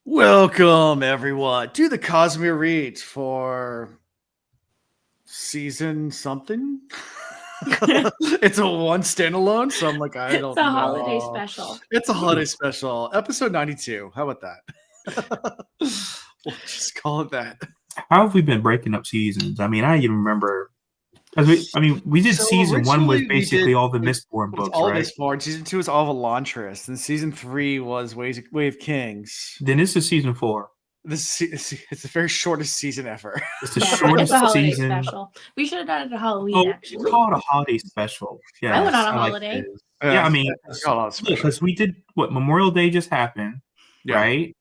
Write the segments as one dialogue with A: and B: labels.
A: Welcome, everyone, to the Cosmere Reads for season something. It's a one standalone, so I'm like, I don't
B: It's a
A: know.
B: holiday special.
A: It's a holiday special, episode 92. How about that? We'll just call it that.
C: How have we been breaking up seasons? I mean, I even remember. We did
A: So
C: season one was
A: originally we
C: basically
A: did-
C: all the Mistborn
A: It's
C: books,
A: all
C: right?
A: this for season 2 is all of Elantris, and season 3 was Way of Kings.
C: Then this is season 4.
A: It's the very shortest season ever.
C: It's the
B: Yeah,
C: shortest
B: it's a holiday
C: season.
B: special. We should have done it at Halloween,
C: Oh,
B: actually.
C: call it a holiday special. Yeah,
B: I went on a holiday.
C: Yeah, I mean,
A: it's got a lot of special.
C: because we did what Memorial Day just happened,
A: Yeah.
C: right?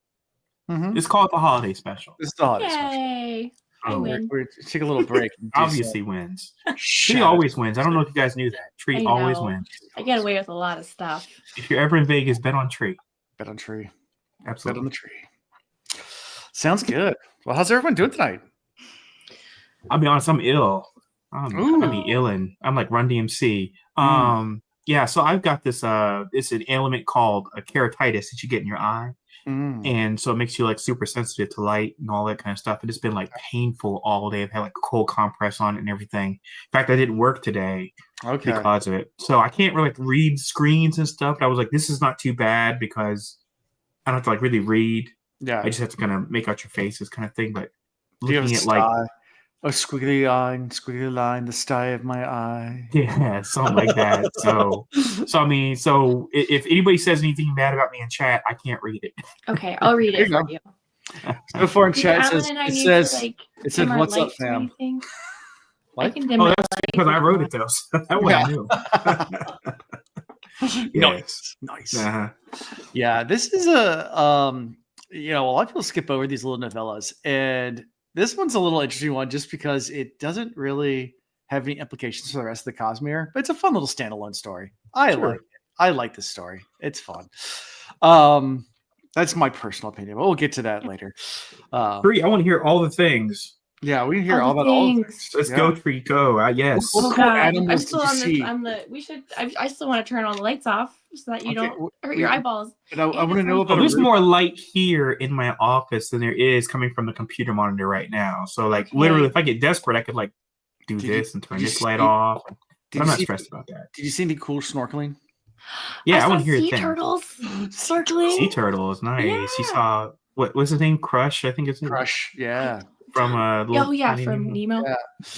A: Mhm.
C: It's called the holiday special.
A: It's the holiday special.
B: Yay! I
C: Oh,
B: win.
A: We're take a little break. and do
C: Obviously wins.
A: some
C: Tree
A: shit.
C: always wins. I don't know if you guys knew that. Tree
B: I
C: always
B: know.
C: wins.
B: I get away with a lot of stuff.
C: If you're ever in Vegas, bet on Tree.
A: Bet on tree. Bet on
C: Absolutely.
A: the tree. Sounds good. Well, how's everyone doing tonight?
C: I'll be honest, I'm ill.
A: Ooh.
C: I mean, illin. I'm like Run DMC. Yeah, so I've got this it's an ailment called a keratitis that you get in your eye.
A: Mm.
C: And so it makes you like super sensitive to light and all that kind of stuff. And it's been like painful all day. I've had like a cold compress on it and everything. In fact, I didn't work today
A: Okay.
C: because of it. So I can't really like read screens and stuff. But I was like, this is not too bad because I don't have to like really read.
A: Yeah.
C: I just have to kind of make out your faces kind of thing. But
A: Do you have
C: looking
A: a
C: at like
A: sty? A squiggly line, the sty of my eye.
C: yeah, something like that. So if anybody says anything bad about me in chat, I can't read it.
B: Okay, I'll read
A: There
B: it
A: you
B: for
A: go.
B: you.
A: So far in
B: Do
A: chat,
B: Alan and I
A: it
B: need
A: says,
B: to, like,
A: it says,
B: dim our
A: "What's up,
B: lights or
A: fam?"
B: anything? I
A: What?
B: can dim
C: Oh,
B: my
C: that's
B: lights
C: because I
B: if
C: wrote
B: you
C: it though. So that way I knew. Yes.
A: Nice.
C: Uh-huh.
A: Yeah, this is a a lot of people skip over these little novellas, and this one's a little interesting one just because it doesn't really have any implications for the rest of the Cosmere, but it's a fun little standalone story. I
C: Sure.
A: like it. I like this story. It's fun. That's my personal opinion, but we'll get to that later.
C: Tree, I want to hear all the things.
A: Yeah, we can hear
B: All
A: all
B: the
A: about all the
B: things.
A: things.
C: Let's
A: Yeah.
C: go, Tree, go. Yes.
A: What
B: Oh,
A: cool
B: God.
A: animals
B: I'm
A: did
B: still
A: you
B: on
A: see?
B: this. I still want to turn all the lights off so that you
A: Okay,
B: don't hurt your
A: we-
B: eyeballs.
A: But I want to know
C: Oh,
A: about
C: there's
A: a root-
C: more light here in my office than there is coming from the computer monitor right now. So, like,
B: Okay.
C: literally, if I get desperate, I could like do
A: Did you-
C: this and turn
A: did you
C: this light
A: see-
C: off.
A: Did
C: But I'm
A: you
C: not
A: see-
C: stressed about that.
A: Did you see any cool snorkeling?
C: Yeah, I
B: saw
C: want to hear
B: sea
C: things.
B: turtles circling.
C: Sea turtles, nice. You
B: Yeah.
C: saw what's his name? Crush, I think it's
A: Crush, yeah.
C: from
B: Oh yeah, from Nemo.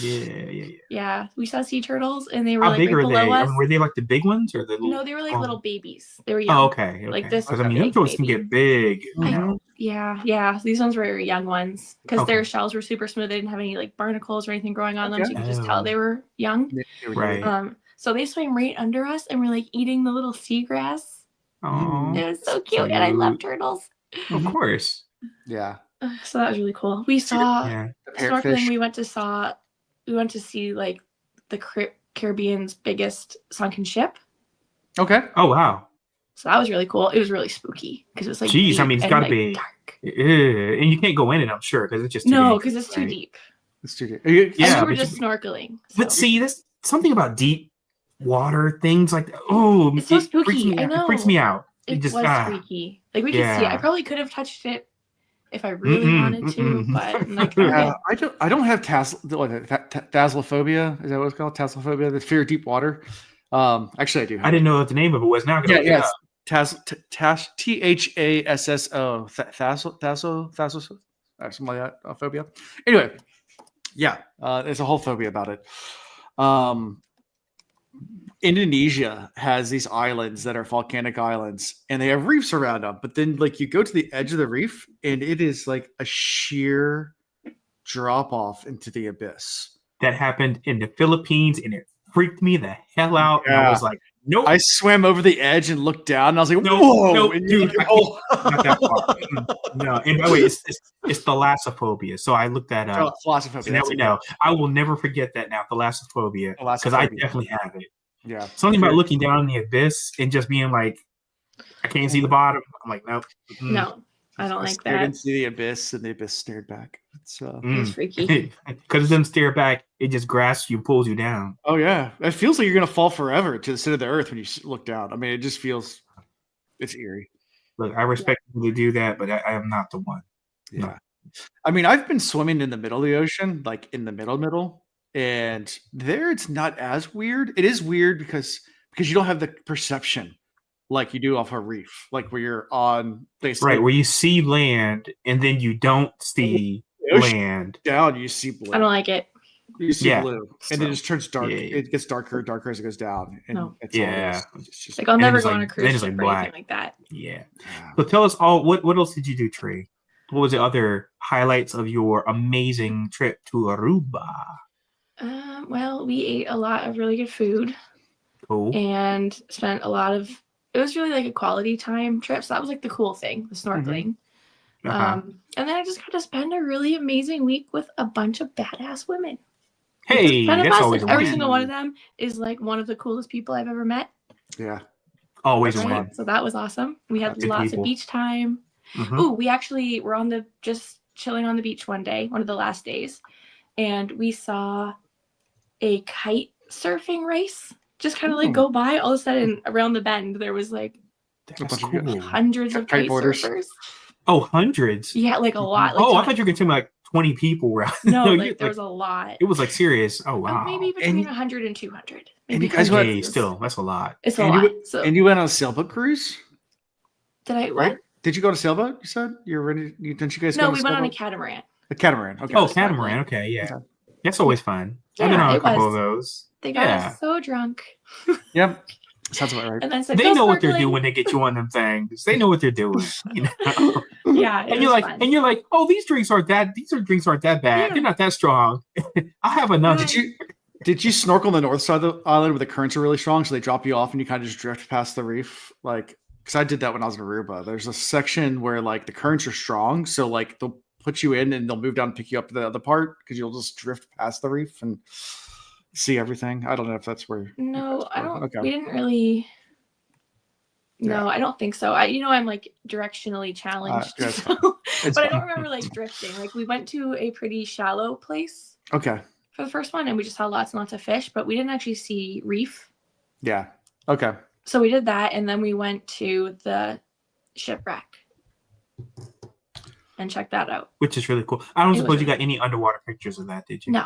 A: Yeah.
B: Yeah, we saw sea turtles, and they were
C: How
B: like
C: big
B: right
C: are they?
B: below
C: I
B: us.
C: mean, were they like the big ones or the little?
B: No, they were like
C: oh.
B: little babies. They were young.
C: Oh, okay.
B: Like this
C: Because I mean, them
B: big
C: turtles can
B: baby.
C: get big.
A: Mhm.
B: Yeah. These ones were young ones because
C: Okay.
B: their shells were super smooth. They didn't have any like barnacles or anything growing on them, so you could just
C: Oh.
B: tell they were young.
A: They were
C: Right.
A: young.
B: So they swam right under us, and we're like eating the little seagrass.
C: Oh,
B: It was so cute, and I love turtles.
C: of course.
A: Yeah.
B: So that was really cool. We saw
C: Yeah.
A: The
B: snorkeling.
A: parrotfish.
B: We went to see like the Caribbean's biggest sunken ship.
A: Okay.
C: Oh wow.
B: So that was really cool. It was really spooky because it was like
C: Jeez, I
B: deep
C: mean, it's
B: and,
C: gotta
B: like,
C: be-
B: dark.
C: And you can't go in it, I'm sure, because it's just too
B: No,
C: dangerous,
B: because it's too
C: right?
B: deep.
A: Let's do it.
C: Yeah,
B: and we were
C: but
B: just snorkeling.
C: But
B: so-
C: see, that's something about deep water things like that. Oh,
B: It's so
C: it freaks
B: spooky,
C: me
B: I
C: out.
B: know.
C: It freaks me out.
B: it
C: just
B: was freaky. Like we could see it.
C: Yeah.
B: I probably could have touched it if I really
C: Mm-mm,
B: wanted to,
C: mm-mm.
B: but like
A: Yeah, I don't have thaslophobia. Is that what it's called? Thaslophobia, the fear of deep water. Actually, I do.
C: I didn't know what the name of it was. Now I gotta
A: Yeah,
C: look it
A: yes.
C: up.
A: THASSO, thasso, or something like that. Phobia. Anyway, yeah, there's a whole phobia about it. Indonesia has these islands that are volcanic islands, and they have reefs around them. But then, like, you go to the edge of the reef, and it is like a sheer drop off into the abyss.
C: That happened in the Philippines, and it freaked me the hell out. And I
A: Yeah.
C: was like, nope,
A: I swam over the edge and looked down, and I was like,
C: No,
A: "Whoa,
C: no,
A: and
C: dude,
A: you-
C: I can't- not that far. No, and by the way, it's thalassophobia. So I looked that up.
A: Thalassophobia.
C: So now we know. I will never forget that now, thalassophobia, because I
A: Thalassophobia.
C: definitely have it.
A: Yeah.
C: Something about looking down in the abyss and just being like, I can't see the bottom. I'm like, nope.
B: no, I don't like
A: stared
B: that.
A: into the abyss, and the abyss stared back. It's
B: It was freaky.
C: Because it doesn't stare back, it just grasps you, pulls you down.
A: oh yeah, it feels like you're gonna fall forever to the center of the earth when you look down. I mean, it just feels, it's eerie.
C: Look, I respect people who do that, but I am not the one.
A: Yeah.
C: No.
A: I mean, I've been swimming in the middle of the ocean, like in the middle, and there it's not as weird. It is weird because you don't have the perception like you do off a reef, like where you're on basically
C: Right, where you see land and then you don't see
A: ocean
C: land.
A: down, you see blue.
B: I don't like it.
A: You see
C: Yeah.
A: blue, and it
C: So,
A: just turns dark.
C: yeah.
A: It gets darker and darker as it goes down. And
B: No.
A: it's all it
C: Yeah.
A: is. It's just
B: Like I'll
C: And
B: never
C: it's
B: go
C: like-
B: on a
C: then
B: cruise
C: it's
B: ship
C: like
B: or
C: black.
B: anything like that.
C: Yeah.
A: yeah.
C: So tell us all what else did you do, Tree? What was the other highlights of your amazing trip to Aruba?
B: Well, we ate a lot of really good food
C: Cool.
B: and spent a lot of. It was really like a quality time trip. So that was like the cool thing, the snorkeling.
C: Uh-huh.
B: And then I just got to spend a really amazing week with a bunch of badass women.
C: Hey,
B: 10 of
C: that's
B: us,
C: always
B: and
C: a
B: every
C: win.
B: single one of them is like one of the coolest people I've ever met.
A: Yeah.
C: Always a
B: Right?
C: win.
B: So that was awesome. We had
C: Good
B: lots
C: people.
B: of beach time.
C: Mhm.
B: Ooh, we actually were on the just chilling on the beach one day, one of the last days, and we saw a kite surfing race just kind of like
A: Ooh.
B: go by. All of a sudden, around the bend, there was like
C: That's
A: bunch of
C: cool.
B: hundreds of kite
A: Kiteboarders.
B: surfers.
C: Oh, hundreds.
B: Yeah, like a lot. Like
C: Oh, I
B: tons.
C: thought you were going to tell me like 20 people were out.
B: No,
C: you-
B: like there was a lot.
C: it was like serious. Oh, wow.
B: Maybe between
A: And-
B: 100 and 200.
A: and
B: Maybe
A: you guys
B: hundreds.
C: Hey, still, that's a lot.
B: It's a
A: And
B: lot.
A: you,
B: So
A: and you went on a sailboat cruise,
B: did I?
A: right?
B: What?
A: Did you go to sailboat? You said you're ready. Didn't you guys?
B: No,
A: go
B: we
A: to
B: went on a
A: sailboat?
B: catamaran.
A: A catamaran. Okay.
C: Oh,
B: was
C: catamaran.
B: snorkeling.
C: Okay, yeah.
A: Okay.
C: That's always fun. I've
B: Yeah,
C: been on a
B: it
C: couple
B: was.
C: of those.
B: They got
C: Yeah.
B: us so drunk,
A: Yep. Sounds about right.
B: and then said,
C: They
B: "Go
C: know what they're
B: snorkeling."
C: doing when they get you on them things. They know what they're doing. You know?
B: Yeah, it
C: and you're
B: was
C: like,
B: fun.
C: oh, these drinks aren't that bad.
B: Yeah.
C: They're not that strong. I'll have another.
B: Right.
A: Did you snorkel on the north side of the island where the currents are really strong, so they drop you off and you kind of just drift past the reef? Like, because I did that when I was in Aruba. There's a section where like the currents are strong, so like they'll put you in and they'll move down and pick you up to the other part because you'll just drift past the reef and see everything. I don't know if that's where.
B: No,
A: that's
B: I
A: where-
B: don't.
A: Okay.
B: We didn't really.
A: Yeah.
B: No, I don't think so. I'm like directionally challenged,
A: yeah, it's
B: so-
A: It's
B: but I
A: fine.
B: don't remember like drifting. Like we went to a pretty shallow place
A: Okay.
B: for the first one, and we just saw lots and lots of fish, but we didn't actually see reef.
A: Yeah. Okay.
B: So we did that, and then we went to the shipwreck and checked that out.
C: Which is really cool. I don't
B: It was
C: suppose you
B: really
C: got any underwater pictures of that, did you?
B: No,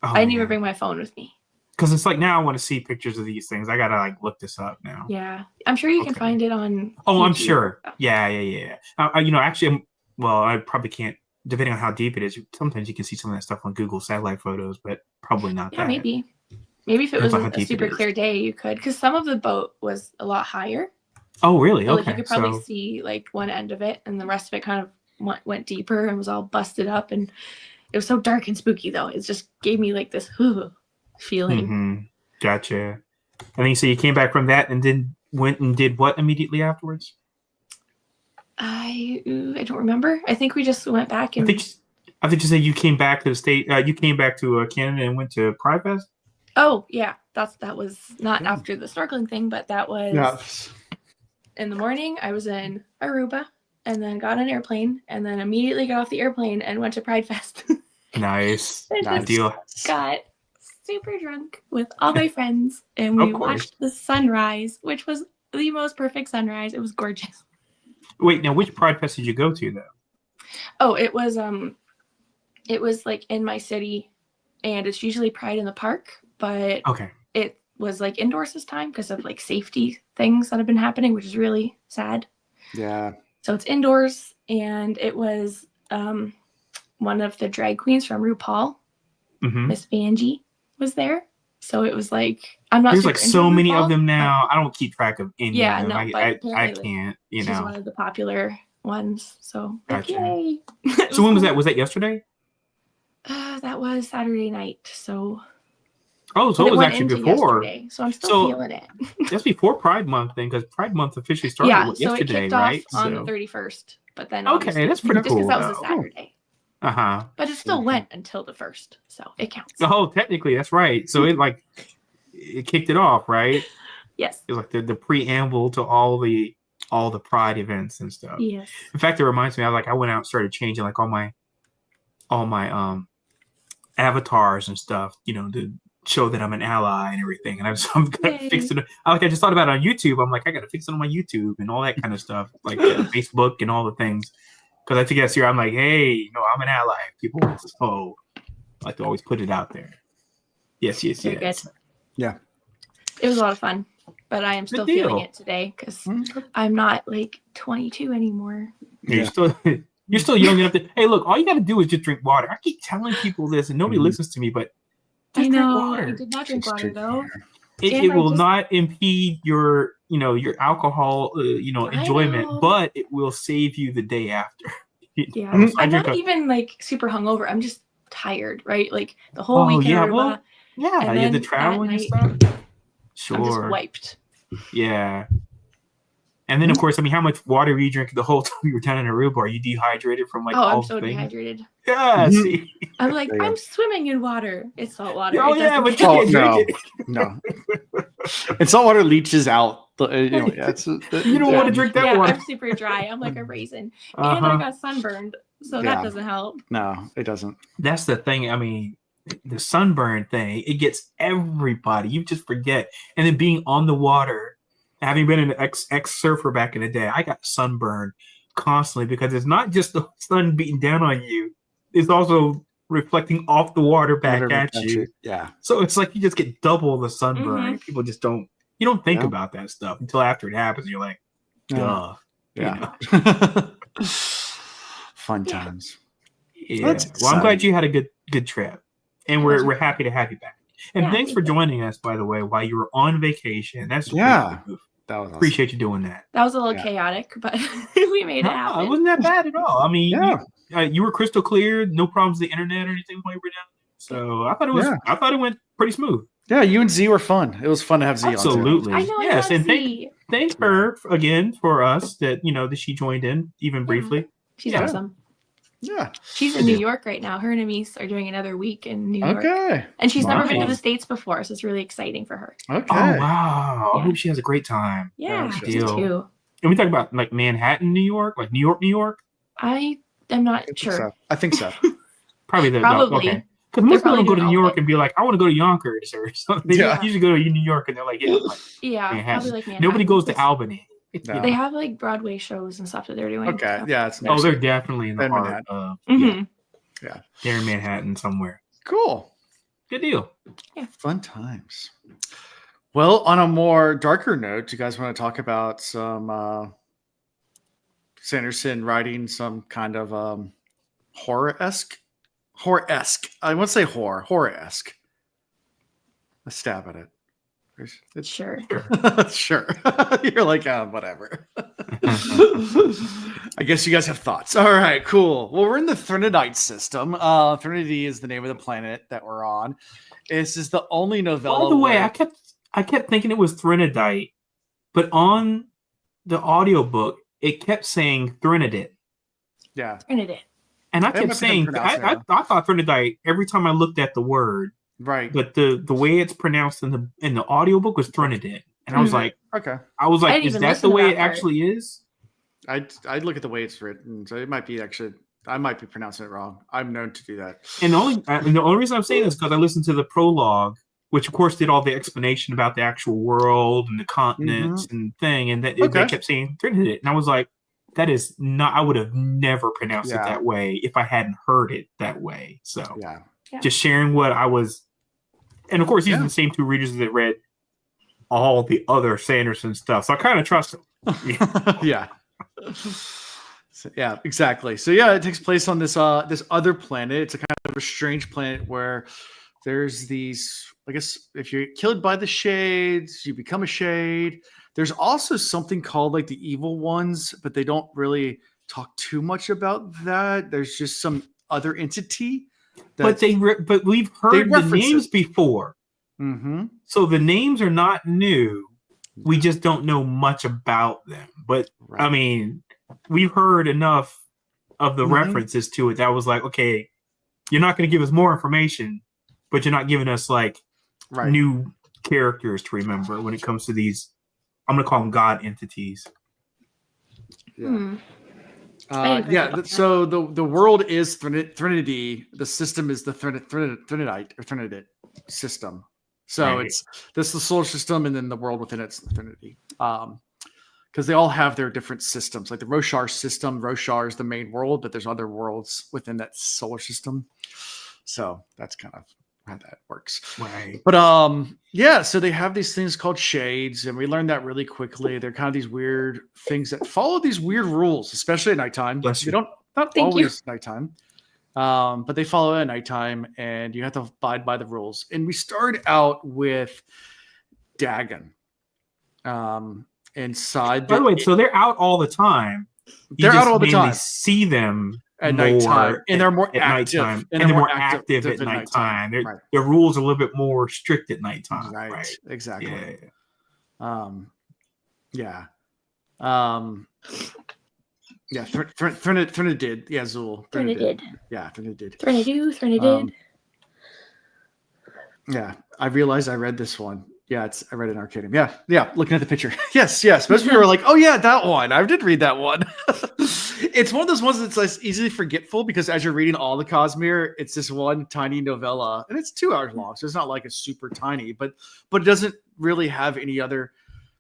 C: Oh,
B: I didn't even bring my phone with me.
C: Because it's like now I want to see pictures of these things. I gotta like look this up now.
B: Yeah, I'm sure you can
C: Okay.
B: find it on.
C: Oh, I'm
B: YouTube.
C: sure. Yeah. Actually, I probably can't. Depending on how deep it is, sometimes you can see some of that stuff on Google satellite photos, but probably not
B: Yeah,
C: that.
B: maybe if it
C: Depends
B: was
C: on how
B: a
C: deep it
B: super
C: is.
B: clear day, you could. Because some of the boat was a lot higher.
C: Oh, really?
B: So, like
C: Okay.
B: you could probably
C: So,
B: see like one end of it, and the rest of it kind of went deeper and was all busted up, and it was so dark and spooky though. It just gave me like this feeling.
C: mhm. Gotcha. And then you say you came back from that and then went and did what immediately afterwards?
B: I don't remember. I think we just went back
C: I
B: and
C: think you said you came back to the state. You came back to Canada and went to Pride Fest.
B: oh yeah, that was not
A: Yeah.
B: after the snorkeling thing, but that was
A: Yeah.
B: in the morning. I was in Aruba and then got on an airplane and then immediately got off the airplane and went to Pride Fest.
C: Nice.
B: And
A: Nice.
B: just
C: Deal.
B: got super drunk with all my friends and we
C: Of course.
B: watched the sunrise, which was the most perfect sunrise. It was gorgeous.
C: Wait, now which Pride Fest did you go to though?
B: Oh, it was like in my city, and it's usually Pride in the park, but
C: Okay.
B: it was like indoors this time because of like safety things that have been happening, which is really sad.
A: Yeah.
B: So it's indoors, and it was one of the drag queens from RuPaul,
C: hmm
B: Miss Vanjie, was there. So it was like I'm not.
C: There's
B: super
C: like
B: into
C: so many
B: RuPaul,
C: of them
B: but
C: now. I don't keep track of any
B: Yeah,
C: of them.
B: no, but
C: I
B: apparently,
C: can't, you
B: She's
C: know.
B: one of the popular ones. So like,
C: Gotcha.
B: yay!
C: So when was that? Was that yesterday?
B: That was Saturday night. So
C: Oh, so
B: but
C: it was
B: went
C: actually
B: into
C: before.
B: yesterday, so I'm still
C: So-
B: feeling it.
C: That's before Pride Month then, because Pride Month officially started
B: Yeah, so it
C: yesterday,
B: kicked
C: right?
B: off on
C: So,
B: the 31st, but then
C: Okay,
B: obviously-
C: that's pretty
B: just because
C: cool,
B: that was a
C: though.
B: Saturday,
C: uh-huh.
B: but it still
A: Okay.
B: went until the 1st, so it counts.
C: Oh, technically, that's right. So it kicked it off, right?
B: Yes,
C: It was like the preamble to all the Pride events and stuff.
B: yes.
C: In fact, it reminds me. I went out and started changing like all my avatars and stuff. You know, show that I'm an ally and everything. And I'm gonna
B: Yay.
C: fix it. I just thought about it on YouTube. I'm like, I gotta fix it on my YouTube and all that kind of stuff, like Facebook and all the things. Because I think that's here. I'm like, hey, I'm an ally. People, so I like to always put it out there. Yes.
B: Very good.
A: Yeah.
B: It was a lot of fun, but I am still
C: Good deal.
B: feeling it today because I'm not like 22 anymore.
C: You're still young enough to. Hey, look, all you got to do is just drink water. I keep telling people this, and nobody listens to me, but just
B: I know.
C: drink water.
B: I did not drink
A: Just
B: water
A: drink
B: though.
A: water.
C: It
B: And I
C: will
B: just-
C: not impede your alcohol enjoyment,
B: know.
C: but it will save you the day after.
B: Yeah,
A: Mhm.
B: I'm
C: drink
B: not even like super hungover. I'm just tired, right? Like the whole weekend.
C: yeah,
B: blah,
C: well,
B: blah,
C: yeah,
B: And
C: you had the
B: then
C: traveling and
B: at
C: stuff.
B: I'm just
C: Sure,
B: wiped.
C: yeah. And then, of course, I mean, how much water were you drinking the whole time you were down in Aruba? Are you dehydrated from like
B: Oh,
C: all
B: I'm so
C: the things?
B: dehydrated.
C: Yeah,
A: Mhm.
C: see.
B: I'm like,
A: There you go.
B: I'm swimming in water. It's salt water.
C: Oh
B: It
C: yeah,
B: doesn't
C: but you
B: count.
C: can't
A: no.
C: drink it.
A: No. And saltwater leaches out. That's
C: You don't want to drink that
B: Yeah,
C: water.
B: I'm super dry. I'm like a raisin. And I
C: Uh-huh.
B: got sunburned, so
A: Yeah.
B: that doesn't help.
A: No, it doesn't.
C: That's the thing. I mean, the sunburn thing, it gets everybody. You just forget. And then being on the water, having been an ex surfer back in the day, I got sunburned constantly because it's not just the sun beating down on you, it's also reflecting off the water back
A: Whatever
C: at
A: catch
C: you.
A: it. Yeah.
C: So it's like you just get double the sunburn. People just don't think
A: Yeah.
C: about that stuff until after it happens. You're like, duh.
A: Yeah. Fun
B: Yeah.
A: times.
C: Yeah.
A: That's
C: Well, I'm glad
A: exciting.
C: you had a good trip, and we're happy to have you back. And
B: Yeah,
C: thanks for
B: thank you.
C: joining us, by the way, while you were on vacation. That's a
A: Yeah.
C: pretty good move.
A: That was awesome.
C: Appreciate you doing that.
B: That was a little
A: Yeah.
B: chaotic, but we made it
C: No,
B: happen.
C: it wasn't that bad at all. I mean,
A: Yeah.
C: you were crystal clear, no problems with the internet or anything while you were down. So I thought it was.
A: Yeah.
C: I thought it went pretty smooth.
A: Yeah, you and Z were fun. It was fun to have Z on. too.
C: Absolutely.
B: I know.
C: Yes,
B: I
C: and
B: love Z.
C: thank her again for us that that she joined in even
B: Yeah.
C: briefly.
B: She's
C: Yeah.
B: awesome.
A: Yeah.
B: She's in New York right now. Her and Amis are doing another week in New York.
A: Okay.
B: And she's never been to
C: Nice.
B: the States before, so it's really exciting for her.
A: Okay.
C: Oh wow! I
B: Yeah.
C: hope she has a great time.
B: Yeah,
A: that's
B: me
C: deal.
B: too.
C: And we talk about like Manhattan, New York, like New York.
B: I am not
A: I think
B: sure.
A: so. I think so.
C: Probably the
B: Probably.
C: okay. Because most people
B: probably
C: go to
B: doing
C: New
B: all
C: York
B: of it.
C: and be like, I want to go to Yonkers or something. They
A: Yeah.
C: usually go to New York and they're like, yeah. Like,
B: Yeah,
C: Manhattan.
B: probably like Manhattan.
C: nobody goes to
B: It's-
C: Albany.
A: No.
B: They have like Broadway shows and stuff that they're doing.
A: Okay.
B: so.
A: Yeah, it's
C: Oh,
A: nice.
C: they're definitely in the
A: In
C: heart
A: Manhattan.
C: of
B: Mhm.
C: they're in Manhattan somewhere.
A: Cool.
C: Good deal.
A: Fun times. Well, on a more darker note, do you guys want to talk about some Sanderson writing some kind of horror-esque? Horror-esque. I won't say horror-esque. Let's stab at it. It's
B: Sure.
A: sure. You're like, whatever. I guess you guys have thoughts. All right, cool. Well, we're in the Threnodite system. Threnody is the name of the planet that we're on. This is the only novella.
C: By the way,
A: where-
C: I kept thinking it was Threnodite, but on the audiobook, it kept saying Threnodit.
A: yeah,
B: Trinidad.
C: And I
A: They
C: kept
A: must have
C: saying,
A: pronounced it
C: I
A: wrong.
C: thought Threnodite every time I looked at the word,
A: right.
C: but the way it's pronounced in the audiobook was Threnodit. And I was
B: Mhm.
C: like,
A: Okay.
C: I was
B: I
C: like,
B: didn't
C: is
B: even
C: that
B: listen
C: the
B: to
C: way
B: that
C: it
B: part.
C: actually is?
A: I'd look at the way it's written, so it might be actually. I might be pronouncing it wrong. I'm known to do that.
C: And the only reason I'm saying this is because I listened to the prologue, which of course did all the explanation about the actual world and the continents and thing, and that
A: Okay.
C: they kept saying Threnodit, and I was like, that is not. I would have never pronounced it
A: Yeah.
C: that way if I hadn't heard it that way. So
A: Yeah.
C: just sharing what I was, and of course these
A: Yeah.
C: are the same two readers that read all the other Sanderson stuff, so I kind of trust them.
A: Yeah. So, yeah, exactly. So yeah, it takes place on this this other planet. It's a kind of a strange planet where there's these, I guess if you're killed by the shades, you become a shade. There's also something called like the evil ones, but they don't really talk too much about that. There's just some other entity.
C: But but we've heard the
A: reference
C: names
A: it.
C: before,
A: Mm-hmm.
C: so the names are not new. We just don't know much about them. But
A: Right.
C: I mean, we've heard enough of the
A: Mhm.
C: references to it that was like, okay, you're not going to give us more information, but you're not giving us like
A: right.
C: new characters to remember when it comes to these. I'm going to call them god entities.
A: Yeah.
B: Hmm. I didn't
A: Yeah.
B: think about
A: So the world is Threnody. The system is the Threnodite or Threnodit system. So
C: Right.
A: it's this the solar system and then the world within its infinity. Because they all have their different systems. Like the Roshar system, Roshar is the main world, but there's other worlds within that solar system. So that's kind of how that works.
C: Right.
A: But yeah, so they have these things called shades, and we learned that really quickly. They're kind of these weird things that follow these weird rules, especially at nighttime.
C: Bless
A: They
C: you.
A: don't not
B: Thank you.
A: always nighttime. But they follow at nighttime, and you have to abide by the rules. And we start out with Dagon. Inside
C: By the way, so they're out all the time. You
A: They're out
C: just
A: all the
C: mainly
A: time.
C: See them
A: at
C: more
A: nighttime, and they're more
C: at
A: active.
C: nighttime, and they're more active at nighttime.
A: Right.
C: Their rules are a little bit more strict at nighttime.
A: Right.
C: Right.
A: Exactly.
C: Yeah.
A: Yeah. Yeah. Thrina did. Yeah, Zool.
B: Thrina did.
A: Yeah, Thrina did.
B: Thrina did.
A: Yeah, I realized I read this one. Yeah, I read it in Arcadium. Yeah. Looking at the picture. yes. Most people were like, "Oh yeah, that one. I did read that one." It's one of those ones that's like easily forgetful because as you're reading all the Cosmere, it's this one tiny novella, and it's 2 hours long, so it's not like it's super tiny, but it doesn't really have any other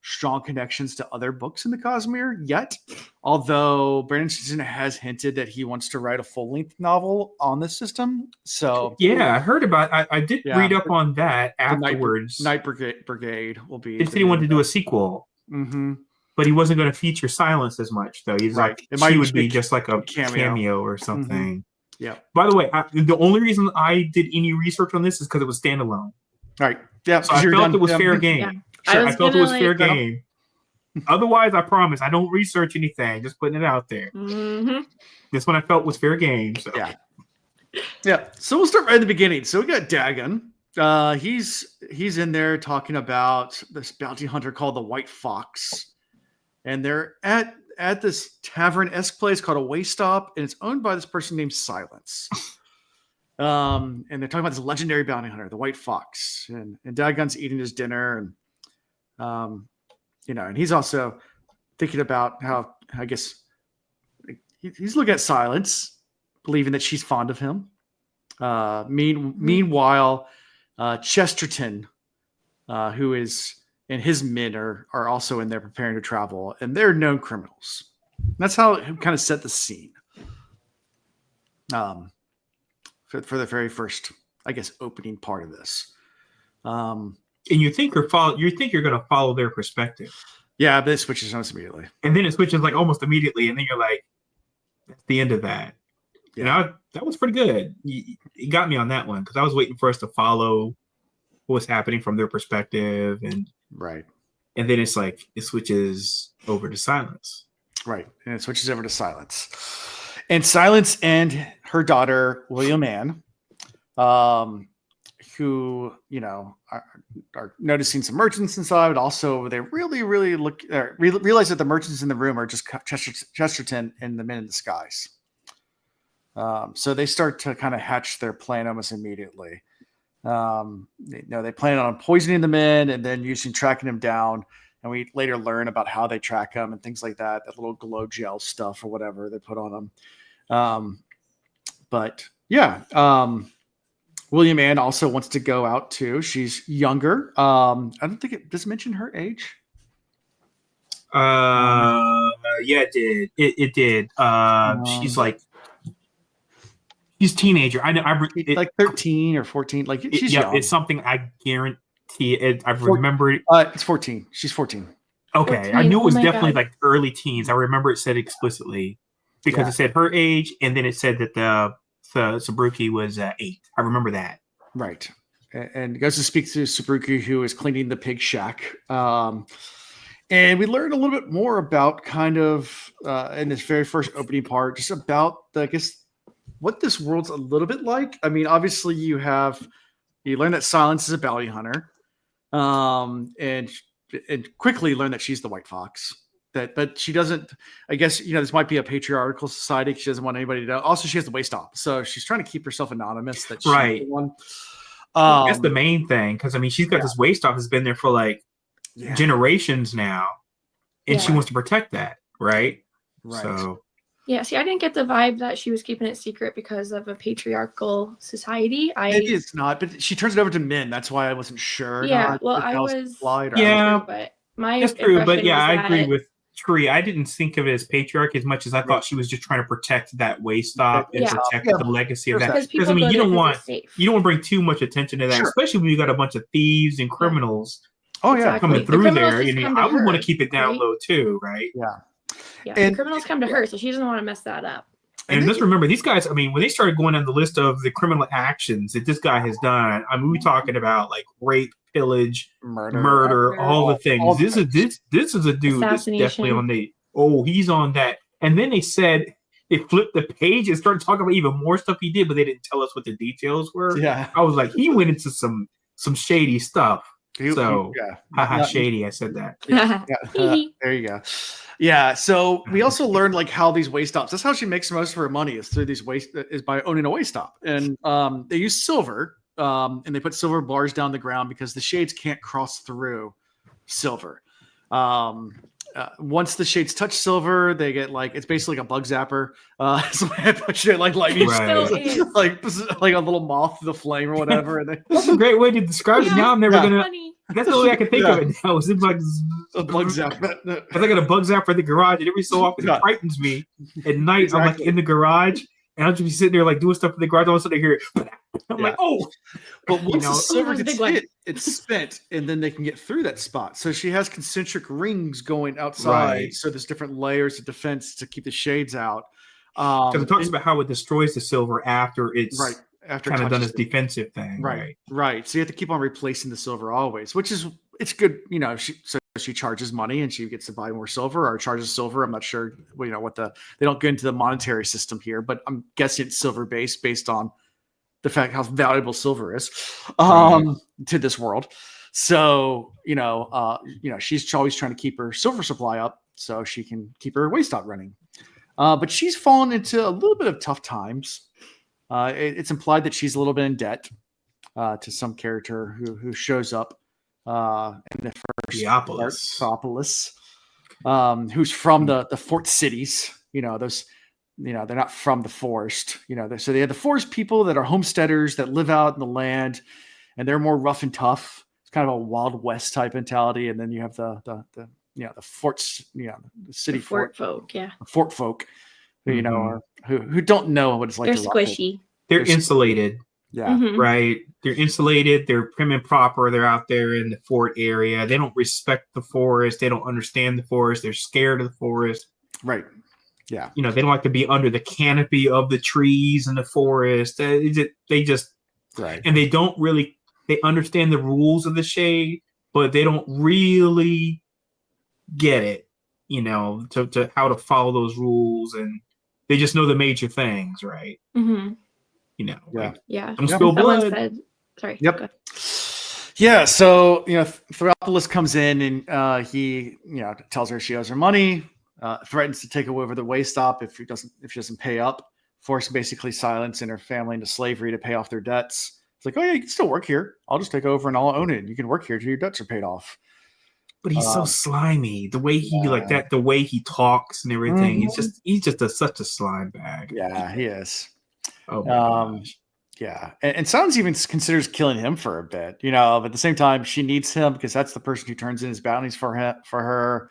A: strong connections to other books in the Cosmere yet. Although Brandon Sanderson has hinted that he wants to write a full-length novel on this system. So
C: Yeah, I heard about. I did
A: Yeah.
C: read up on that
A: the
C: afterwards.
A: Night Brigade will be.
C: They said he wanted to do a sequel,
A: Mm-hmm.
C: but he wasn't going to feature Silence as much, though. He's
A: Right.
C: like,
A: It might
C: she would
A: just be
C: be just like a
A: cameo.
C: cameo or something.
A: Yeah.
C: By the way, the only reason I did any research on this is because it was standalone.
A: Right. Yeah.
C: So I felt it was fair game.
B: Yeah.
C: Sure, I
B: was
C: felt it
B: gonna,
C: was fair
B: like-
C: game. Otherwise, I promise I don't research anything. Just putting it out there.
B: Mhm.
C: This one I felt was fair game. So.
A: Yeah. Yeah. So we'll start right at the beginning. So we got Dagon. He's in there talking about this bounty hunter called the White Fox, and they're at this tavern-esque place called a Way Stop, and it's owned by this person named Silence. And they're talking about this legendary bounty hunter, the White Fox, and Dagon's eating his dinner, and and he's also thinking about how I guess he's looking at Silence, believing that she's fond of him. Meanwhile, Chesterton, who is and his men are also in there preparing to travel, and they're known criminals. That's how it kind of set the scene. For the very first, I guess, opening part of this.
C: And you think you're going to follow their perspective,
A: Yeah, but it switches almost immediately.
C: and then it switches like almost immediately, and then you're like, that's the end of that. That was pretty good. It got me on that one because I was waiting for us to follow what was happening from their perspective, and
A: Right.
C: then it's like it switches over to Silence.
A: Right. And it switches over to Silence. And Silence and her daughter, William Ann, who, are noticing some merchants inside, but also they really, really realize that the merchants in the room are just Chesterton and the men in disguise. So they start to kind of hatch their plan almost immediately. They plan on poisoning the men and then tracking them down. And we later learn about how they track them and things like that, that little glow gel stuff or whatever they put on them. But yeah, William Ann also wants to go out too. She's younger. I don't think it does mention her age.
C: Yeah, it did. It did. She's a teenager.
A: Like 13 or 14. Like she's young.
C: It's something I guarantee it. I remember it.
A: It's 14. She's 14.
C: Okay,
B: 14.
C: I knew it was
B: Oh my
C: definitely
B: God.
C: like early teens. I remember it said explicitly because
A: Yeah.
C: it said her age, and then it said that the Sabruki was 8. I remember that.
A: Right. And goes to speak to Sabruki, who is cleaning the pig shack. And we learned a little bit more about kind of in this very first opening part, just about what this world's a little bit like. I mean, obviously you learn that Silence is a bounty hunter, and quickly learn that she's the White Fox. But she doesn't. I guess this might be a patriarchal society. She doesn't want anybody to know. Also, she has the Way Stop, so she's trying to keep herself anonymous. That she's
C: Right.
A: the one.
C: That's the main thing because she's got
A: yeah.
C: this waist off that's been there for like
A: Yeah.
C: generations now, and she
B: Yeah.
C: wants to protect that, right?
A: Right.
C: So
B: Yeah, see, I didn't get the vibe that she was keeping it secret because of a patriarchal society.
A: Maybe it's not, but she turns it over to men. That's why I wasn't sure. or
B: Yeah,
A: not,
B: well,
A: if
B: I
A: that was
B: was
A: implied or
C: Yeah.
B: but my
C: That's true, but
B: impression
C: yeah,
B: was
C: I
B: that
C: agree with Tree. I didn't think of it as patriarchy as much as I thought she was just trying to protect that way stop and
B: Yeah.
C: protect
A: Yeah.
C: the legacy of that.
B: because
C: Because
B: people
C: I mean,
B: go
C: you
B: there
C: don't
B: 'cause
C: want
B: it's safe.
C: you don't want to bring too much attention to that,
A: Sure.
C: especially when you got a bunch of thieves and criminals
A: Oh yeah,
B: Exactly.
C: coming
B: The
C: through
B: criminals
C: there.
B: just
C: You know,
B: come to
C: I would want
B: her,
C: to keep it down
B: right?
C: low too, right?
A: yeah.
B: Yeah,
A: And-
B: the criminals come to her, so she doesn't want to mess that up.
C: And let's remember, these guys, I mean, when they started going down the list of the criminal actions that this guy has done, I mean, we're talking about like rape, pillage, murder, all the things.
A: all the
C: This is a dude that's definitely
B: Assassination.
C: on he's on that. And then they said they flipped the page and started talking about even more stuff he did, but they didn't tell us what the details were.
A: Yeah.
C: I was like, he went into some shady stuff. So,
A: yeah.
C: Haha,
A: Not-
C: shady. I said that.
A: Yeah. There you go. Yeah. So we also learned like how these waste stops. That's how she makes most of her money is through these is by owning a waste stop. And they use silver. And they put silver bars down the ground because the shades can't cross through silver. Once the shades touch silver, they get like it's basically like a bug zapper. So I put it like lightning,
C: Right.
B: Still is.
A: like a little moth to the flame or whatever. And
C: That's a great way to describe it. Now I'm never
A: Yeah.
C: gonna.
B: Funny.
C: That's the only way I can think of it now. Is it like
A: a bug zap.
C: I got a bug zap for the garage, and every so often
A: Yeah.
C: it frightens me. At night, I'm like
A: Exactly.
C: in the garage, and I'll just be sitting there like doing stuff in the garage. All of a sudden, I hear it. I'm
A: Yeah.
C: like, oh,
A: But once
C: know?
A: the silver
B: That was a
A: gets
B: big one.
A: hit, it's spent, and then they can get through that spot. So she has concentric rings going outside.
C: Right.
A: So there's different layers of defense to keep the shades out.
C: because it talks
A: and-
C: about how it destroys the silver after it's
A: right after it
C: kind of done
A: touches
C: its
A: it.
C: defensive thing.
A: Right, right. So you have to keep on replacing the silver always, which is it's good. You know, she charges money and she gets to buy more silver or charges silver. I'm not sure. You know what they don't get into the monetary system here, but I'm guessing it's silver based on the fact how valuable silver is to this world. So she's always trying to keep her silver supply up so she can keep her waste stop running. But she's fallen into a little bit of tough times. It's implied that she's a little bit in debt to some character who shows up in the first
C: Theopolis.
A: Theopolis, who's from the fort cities. You know, those, they're not from the forest. So they have the forest people that are homesteaders that live out in the land, and they're more rough and tough. It's kind of a Wild West type mentality. And then you have the forts, the city
B: The fort folk, yeah.
A: fort folk, who are who don't know what it's like.
B: They're
A: to rough it.
B: squishy.
C: They're insulated,
A: Yeah.
B: Mhm.
C: right? They're insulated. They're prim and proper. They're out there in the fort area. They don't respect the forest. They don't understand the forest. They're scared of the forest.
A: Right. Yeah.
C: They don't like to be under the canopy of the trees in the forest. They just
A: Right.
C: and they don't really they understand the rules of the shade, but they don't really get it, to how to follow those rules, and they just know the major things, right?
B: Mhm.
A: Yeah.
C: Like,
B: Yeah.
C: don't
A: Yep.
C: spill
B: Someone
C: blood.
B: said, sorry.
A: Yep.
B: go ahead.
A: Yeah. So Theopolis comes in and he tells her she owes her money, threatens to take over the waste stop if she doesn't pay up, force basically silence and her family into slavery to pay off their debts. It's like, oh yeah, you can still work here. I'll just take over and I'll own it. And you can work here till your debts are paid off.
C: But he's so slimy. The way he like that, the way he talks and everything. He's just such a slime bag.
A: Yeah, he is.
C: Oh my gosh.
A: Yeah, and Sans even considers killing him for a bit, but at the same time, she needs him because that's the person who turns in his bounties for her.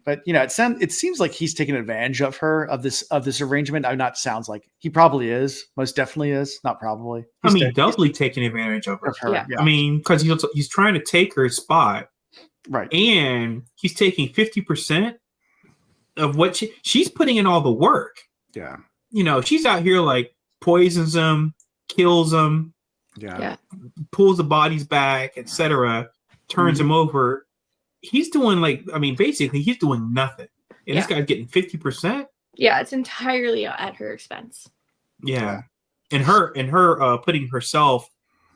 A: But it seems like he's taking advantage of her of this arrangement. Not sounds like he probably is, most definitely is, not probably. He's
C: doubly taking advantage of her.
B: Yeah.
C: I mean, because he's trying to take her spot,
A: right,
C: and he's taking 50% of what she's putting in all the work.
A: Yeah,
C: she's out here like poisons them, kills them,
B: Yeah.
C: pulls the bodies back, etc., turns them over. He's doing basically he's doing nothing, and this guy's getting 50%.
B: Yeah, it's entirely at her expense.
C: Yeah, and her putting herself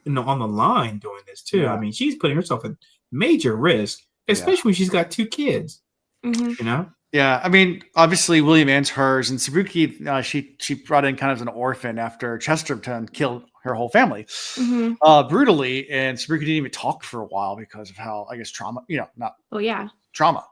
C: on the line doing this too.
A: Yeah.
C: I mean, she's putting herself at major risk, especially when she's got 2 kids.
B: Mm-hmm.
A: Yeah, I mean, obviously William Ann's hers, and Sabuki, she brought in kind of as an orphan after Chesterton killed her whole family brutally, and Sabuki didn't even talk for a while because of how, I guess, trauma. Not
B: Oh yeah.
A: trauma.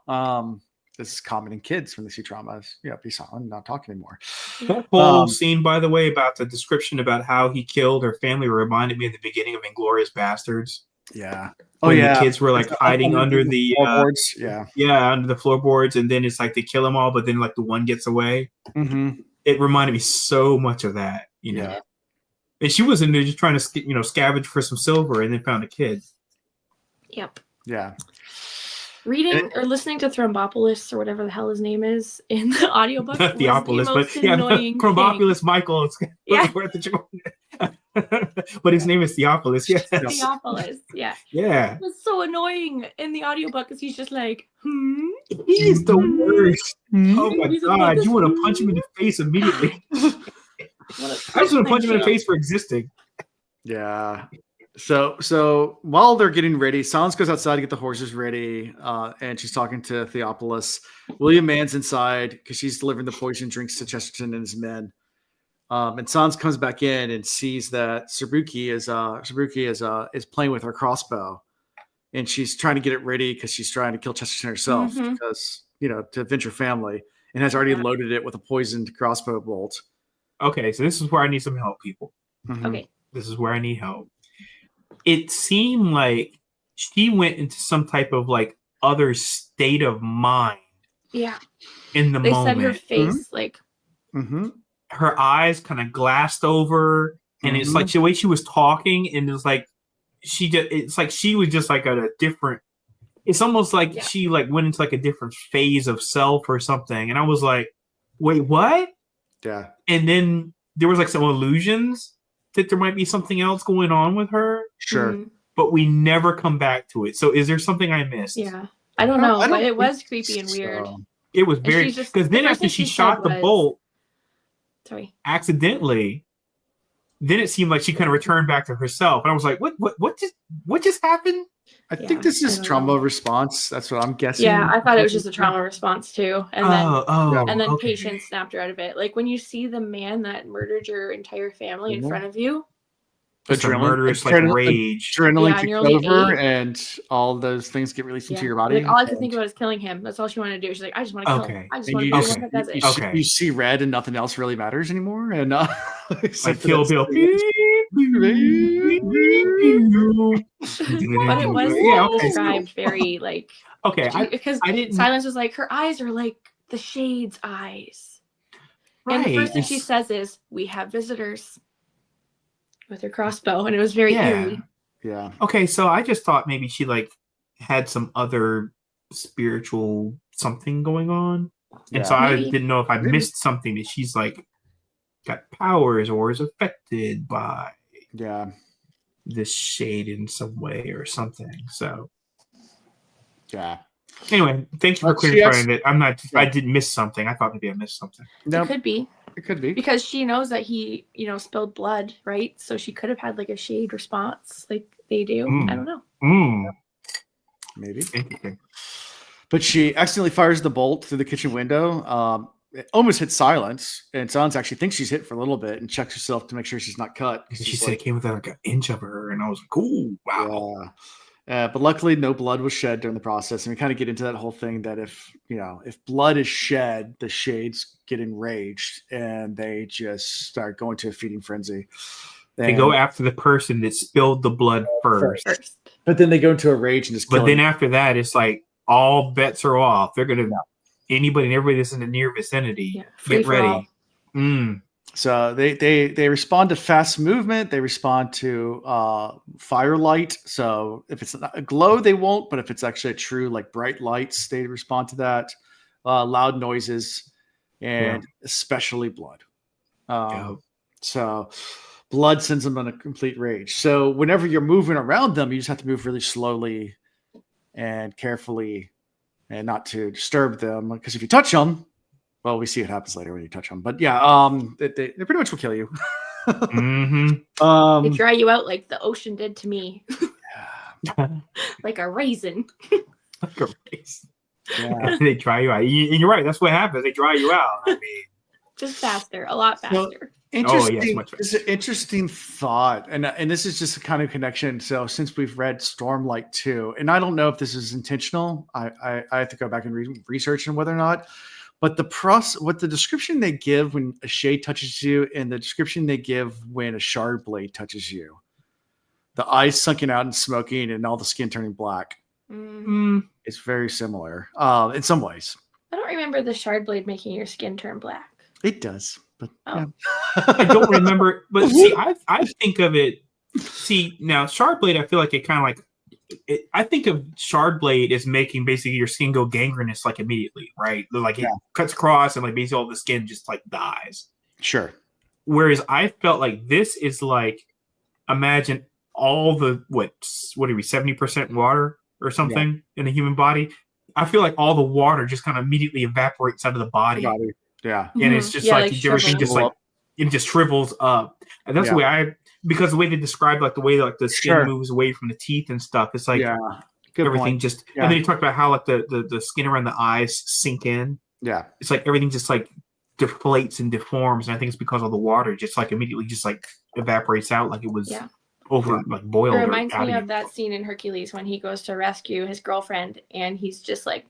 A: this is common in kids when they see traumas. Yeah, be silent, not talk anymore.
C: That whole
A: Um,
C: scene, by the way, about the description about how he killed her family reminded me of the beginning of Inglourious Bastards.
A: Yeah.
C: When the kids were like hiding under the
A: floorboards.
C: under the floorboards, and then it's like they kill them all, but then like the one gets away.
A: Mm-hmm.
C: It reminded me so much of that, you know.
A: Yeah.
C: And she was in there just trying to, scavenge for some silver, and then found a kid.
B: Yep.
A: Yeah.
B: Reading or listening to Thrombopolis or whatever the hell his name is in the audiobook.
C: Not Theopolis, but yeah, Chromopolis Michael.
B: Yeah.
C: But his name is Theopolis. Yeah.
B: Theopolis. Yeah.
C: Yeah.
B: It was so annoying in the audiobook because he's just like,
C: He's the worst.
A: Mm-hmm.
C: Oh my
B: He's like,
C: god. You want to punch him in the face immediately. I just want to punch him in the face for existing.
A: Yeah. So while they're getting ready, Silence goes outside to get the horses ready, and she's talking to Theopolis. William Mann's inside because she's delivering the poison drinks to Chesterton and his men. And Sans comes back in and sees that Sabuki is playing with her crossbow, and she's trying to get it ready because she's trying to kill Chesterton herself because to avenge her family, and has already loaded it with a poisoned crossbow bolt.
C: Okay, so this is where I need some help, people.
A: Mm-hmm.
B: okay.
C: This is where I need help. It seemed like she went into some type of like other state of mind.
B: Yeah.
C: In the
B: They
C: moment.
B: said her face like.
A: Mm-hmm.
C: Her eyes kind of glassed over, and it's like the way she was talking, and it's like it's like she was just like at a different. It's almost like she like went into like a different phase of self or something, and I was like, "Wait, what?"
A: Yeah.
C: And then there was like some illusions that there might be something else going on with her.
A: Sure.
B: Mm-hmm.
C: But we never come back to it. So is there something I missed?
B: Yeah. I don't know,
A: I don't
B: but it
A: think
B: was creepy and weird.
A: so.
C: It was very
B: she's just-
C: because then
B: the first
C: after
B: thing
C: she
B: she
C: shot
B: said
C: the
B: was-
C: bolt
B: Sorry.
C: accidentally, then it seemed like she kind of returned back to herself. And I was like, what just happened?
A: I
B: Yeah,
A: think this
B: I
A: is
B: don't
A: trauma
B: know.
A: response. That's what I'm guessing.
B: Yeah, I thought it was just a trauma response too. And then
C: okay.
B: Patience snapped her out of it. Like when you see the man that murdered your entire family in
A: Mhm.
B: front of you.
C: It's a murderous like rage.
A: Adrenaline
B: Yeah, and
A: kicks
B: you're only
A: over,
B: 8.
A: and all those things get released into
B: Yeah.
A: your body.
B: Like all I could think about is killing him. That's all she wanted to do. She's like, I just want to kill him.
C: Okay.
B: I just
A: And
B: want to
A: you,
B: be the
A: just-
B: one that does it.
C: Okay.
A: you see red, and nothing else really matters anymore. And
C: Like
A: except for
C: Kill
A: that
C: Bill.
B: But it was
C: okay.
B: described very like
C: Okay,
B: because
C: I didn't.
B: Silence was like her eyes are like the Shade's eyes. And the
C: Right.
B: first thing she says is, "We have visitors," with her crossbow, and it was very
C: Yeah.
B: eerie.
A: Yeah.
C: Okay, so I just thought maybe she like had some other spiritual something going on, and so I
B: Maybe.
C: didn't know if I
A: Maybe.
C: missed something that she's like got powers or is affected by
A: Yeah.
C: this shade in some way or something. So
A: Yeah.
C: anyway, thanks for
A: But she
C: clarifying that. I'm not. I
A: Yeah.
C: didn't miss something. I thought maybe I missed something.
A: No,
B: It could be
A: it could be.
B: because she knows that he, spilled blood, right? So she could have had like a Shade response, like they do. I don't know.
A: Maybe.
C: Interesting.
A: But she accidentally fires the bolt through the kitchen window. It almost hits Silence, and Silence actually thinks she's hit for a little bit and checks herself to make sure she's not cut.
C: She said it came within like an inch of her, and I was like, "Ooh, wow!"
A: But luckily, no blood was shed during the process, and we kind of get into that whole thing that if blood is shed, the Shades get enraged and they just start going to a feeding frenzy.
C: They go after the person that spilled the blood first.
A: But then they go into a rage and just.
C: But
A: kill
C: then
A: him.
C: after that, it's like all bets are off. They're gonna anybody and everybody that's in the near vicinity
B: free
C: get
B: for
C: ready.
B: all.
A: So they respond to fast movement. They respond to firelight. So if it's a glow, they won't. But if it's actually a true like bright lights, they respond to that. Loud noises, and especially blood. So blood sends them on a complete rage. So whenever you're moving around them, you just have to move really slowly and carefully, and not to disturb them. Because if you touch them, well, we see what happens later when you touch them. But yeah, they pretty much will kill you.
B: They dry you out like the ocean did to me, like a raisin.
C: Like a raisin. Yeah. They dry you out. And you're right. That's what happens. They dry you out. I mean,
B: Just faster, a lot faster.
A: Interesting.
C: much better.
A: It's an interesting thought, and this is just a kind of connection. So since we've read Stormlight 2, and I don't know if this is intentional, I have to go back and research on whether or not. But what the description they give when a shade touches you, and the description they give when a shard blade touches you, the eyes sunken out and smoking, and all the skin turning black. It's very similar in some ways.
B: I don't remember the shard blade making your skin turn black.
A: It does, but
B: Oh.
C: I don't remember, but see, I think of it. See, now Shardblade, I feel like it kind of like. I think of Shardblade as making basically your skin go gangrenous like immediately, right? Like it cuts across and like basically all the skin just like dies.
A: Sure.
C: Whereas I felt like this is like, imagine all the what are we 70% water or something in the human body. I feel like all the water just kind of immediately evaporates out of the body.
A: Yeah.
C: And it's just like everything just like it just shrivels up. And that's the way because the way they described like the way like the skin moves away from the teeth and stuff, it's like everything just and then you talked about how like the skin around the eyes sink in.
A: Yeah.
C: It's like everything just like deflates and deforms, and I think it's because all the water just like immediately just like evaporates out like it was over like boiled.
B: It reminds me of that scene in Hercules when he goes to rescue his girlfriend and he's just like